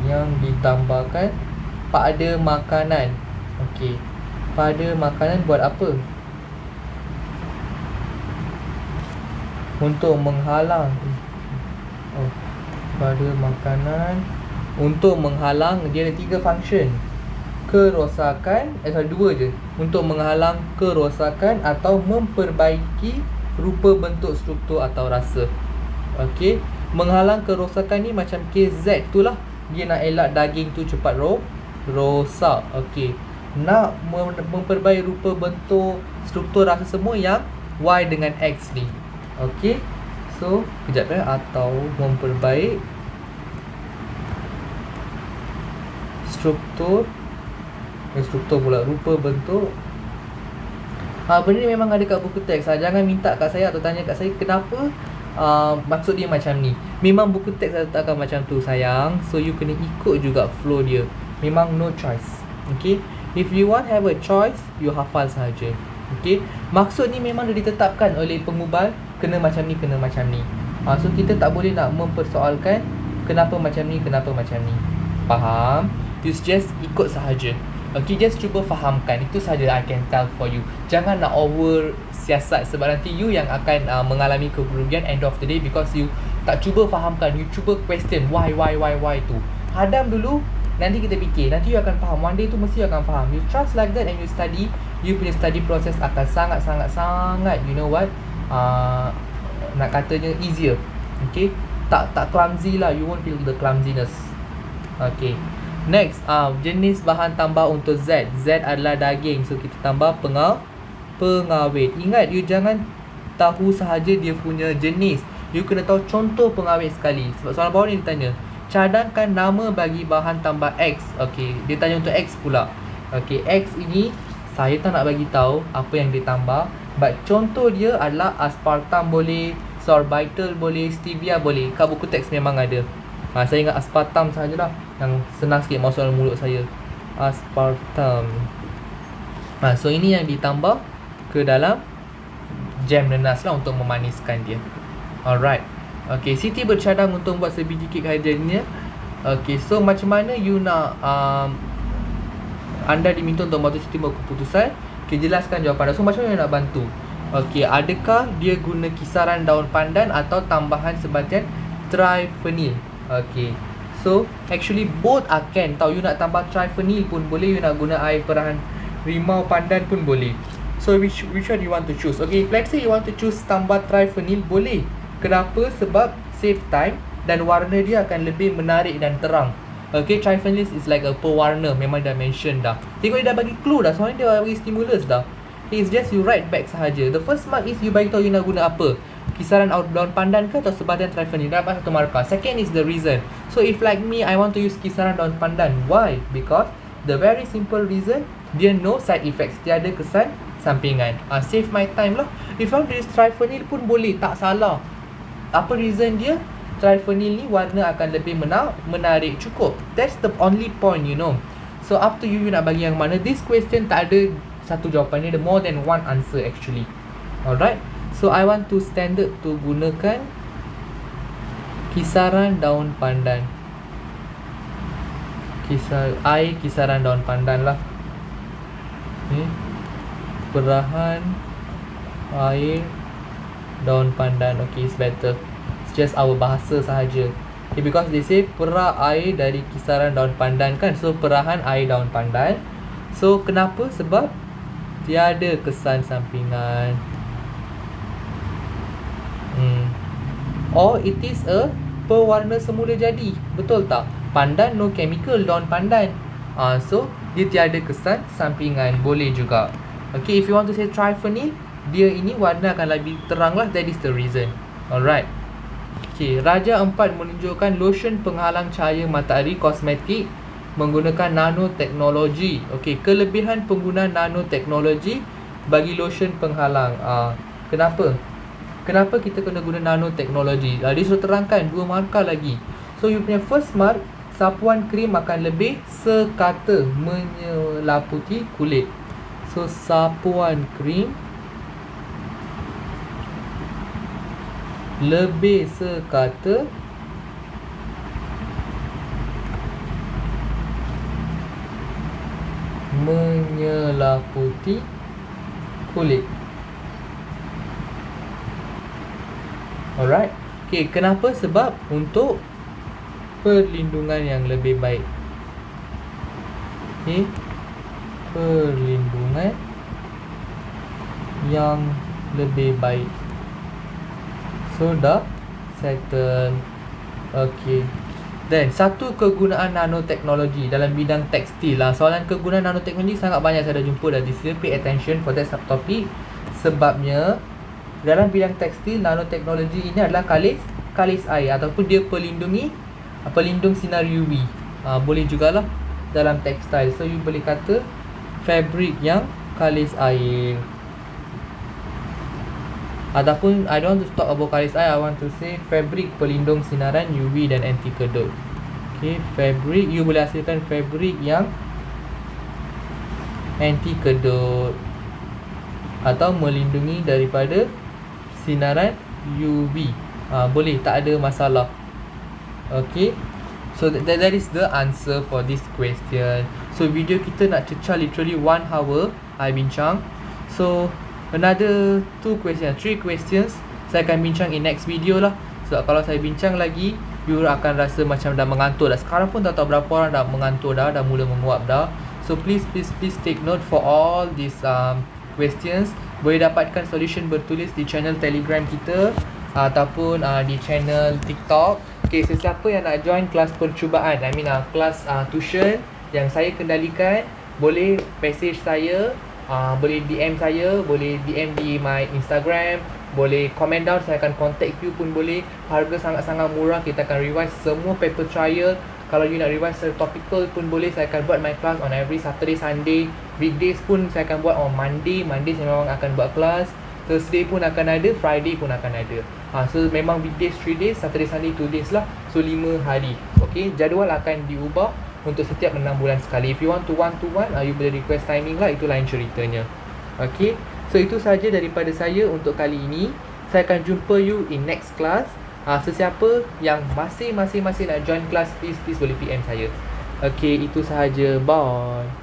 yang ditambahkan pada makanan. Okay, pada makanan buat apa? Untuk menghalang pada makanan, untuk menghalang, dia ada 3 function. Kerosakan, 2 je. Untuk menghalang kerosakan atau memperbaiki rupa, bentuk, struktur atau rasa. Okey, menghalang kerosakan ni macam kes Z tu lah. Dia nak elak daging tu cepat rosak. Okey, nak memperbaiki rupa, bentuk, struktur, rasa semua yang Y dengan X ni. Okey. So, kejap atau memperbaik struktur pula, rupa bentuk. Benda ni memang ada kat buku teks. Jangan minta kat saya atau tanya kat saya kenapa maksud dia macam ni. Memang buku teks letakkan macam tu sayang. So you kena ikut juga flow dia. Memang no choice. Okay. If you want have a choice, you hafal sahaja. Okay. Maksud ni memang dah ditetapkan oleh pengubal. Kena macam ni, kena macam ni. So kita tak boleh nak mempersoalkan kenapa macam ni, kenapa macam ni. Faham? You just ikut sahaja. Okay, just cuba fahamkan. Itu sahaja I can tell for you. Jangan nak over siasat sebab nanti you yang akan mengalami kerugian end of the day because you tak cuba fahamkan. You cuba question why tu. Hadam dulu, nanti kita fikir. Nanti you akan faham. One day tu mesti you akan faham. You trust like that and you study. You punya study process akan sangat you know what, nak katanya easier. Okay, tak clumsy lah. You won't feel the clumsiness. Okay. Next, jenis bahan tambah untuk Z. Z adalah daging. So kita tambah pengawet. Ingat, you jangan tahu sahaja dia punya jenis. You kena tahu contoh pengawet sekali. Sebab soalan bawah ni ditanya, cadangkan nama bagi bahan tambah X. Okay, dia tanya untuk X pula. Okay, X ini saya tak nak bagi tahu apa yang ditambah. But contoh dia adalah aspartam boleh, sorbitol boleh, stevia boleh. Kat buku teks memang ada. Saya ingat aspartam sahajalah yang senang sikit masuk dalam mulut saya. Aspartam. So ini yang ditambah ke dalam jam nanas lah untuk memaniskan dia. Alright. Okay, Siti bercadang untuk buat sebiji kek hydrannya. Okay, so macam mana you nak anda diminta untuk membantu Siti buat keputusan. Okay, jelaskan jawapan anda. So macam mana you nak bantu? Okay, adakah dia guna kisaran daun pandan atau tambahan sebahagian triphenyl? Okay, so actually both can. Tahu you nak tambah triphenyl pun boleh, you nak guna air perahan rimau pandan pun boleh. So which one you want to choose? Okay, if let's say you want to choose tambah triphenyl, boleh. Kenapa? Sebab save time dan warna dia akan lebih menarik dan terang. Okay, triphenyl is like a pewarna. Memang dah mention dah. Tengok dia dah bagi clue dah. Soalnya dia bagi stimulus dah. It's just you write back sahaja. The first mark is you bagi tahu you nak guna apa. Kisaran daun pandan ke atau sebahagian triphenyl. Dapat satu markah. Second is the reason. So if like me, I want to use kisaran daun pandan. Why? Because the very simple reason, dia no side effects. Tiada kesan sampingan. Save my time lah. If I want to use triphenyl pun boleh. Tak salah. Apa reason dia? Triphenyl ni warna akan lebih menarik. Cukup. That's the only point, you know. So up to you, you nak bagi yang mana. This question tak ada satu jawapan. Dia ada more than one answer actually. Alright. So I want to standard to gunakan kisaran daun pandan. Kisaran daun pandan lah. Perahan air daun pandan. Okay, it's better. It's just our bahasa sahaja. Okay, because they say perah air dari kisaran daun pandan kan. So perahan air daun pandan. So kenapa? Sebab tiada kesan sampingan. Or it is a pewarna semula jadi. Betul tak? Pandan no chemical, daun pandan. So dia tiada kesan sampingan. Boleh juga. Okay, if you want to say triphenyl, dia ini warna akan lebih terang lah. That is the reason. Alright. Okay, Raja 4 menunjukkan lotion penghalang cahaya matahari kosmetik menggunakan nanoteknologi. Okay, kelebihan penggunaan nanoteknologi bagi lotion penghalang. Kenapa? Kenapa kita kena guna nanoteknologi? Dia suruh terangkan 2 markah lagi. So you punya first mark, sapuan krim akan lebih sekata menyelaputi kulit. So sapuan krim lebih sekata menyelaputi kulit. Alright. Okay, kenapa? Sebab untuk perlindungan yang lebih baik. Okay, perlindungan yang lebih baik. So dah settle. Okay. Then satu kegunaan nanoteknologi dalam bidang tekstil lah. Soalan kegunaan nanoteknologi sangat banyak saya dah jumpa dah di sini. Pay attention for that subtopic. Sebabnya dalam bidang tekstil, nanoteknologi ini adalah kalis air ataupun dia pelindung sinar UV. Boleh jugalah dalam tekstil. So you boleh kata fabric yang kalis air. Ataupun I don't want to talk about kalis air, I want to say fabric pelindung sinaran UV dan anti kedut. Okay, fabric, you boleh hasilkan fabric yang anti kedut atau melindungi daripada sinaran UV. Boleh, tak ada masalah. Okay, so that is the answer for this question. So video kita nak cecah literally 1 hour I bincang. So another 3 questions saya akan bincang in next video lah. So kalau saya bincang lagi, you akan rasa macam dah mengantuk dah. Sekarang pun tak tahu berapa orang dah mengantuk dah mula menguap dah. So please take note for all these questions. Boleh dapatkan solution bertulis di channel Telegram kita ataupun di channel TikTok. Okay, sesiapa yang nak join kelas percubaan, kelas tuition yang saya kendalikan, boleh message saya, boleh DM saya, boleh DM di my Instagram, boleh comment down, saya akan contact you pun boleh. Harga sangat-sangat murah, kita akan revise semua paper trial. Kalau you nak revise topical pun boleh, saya akan buat my class on every Saturday, Sunday. Weekdays pun saya akan buat on Monday saya memang akan buat kelas. Thursday pun akan ada, Friday pun akan ada. So memang weekdays 3 days, Saturday, Sunday 2 days lah. So 5 hari. Okay, jadual akan diubah untuk setiap 6 bulan sekali. If you want to one-to-one, you boleh request timing lah, itu lain ceritanya. Okay, so itu sahaja daripada saya untuk kali ini. Saya akan jumpa you in next class. Sesiapa yang masih nak join kelas, please boleh PM saya. Okay, itu sahaja. Bye.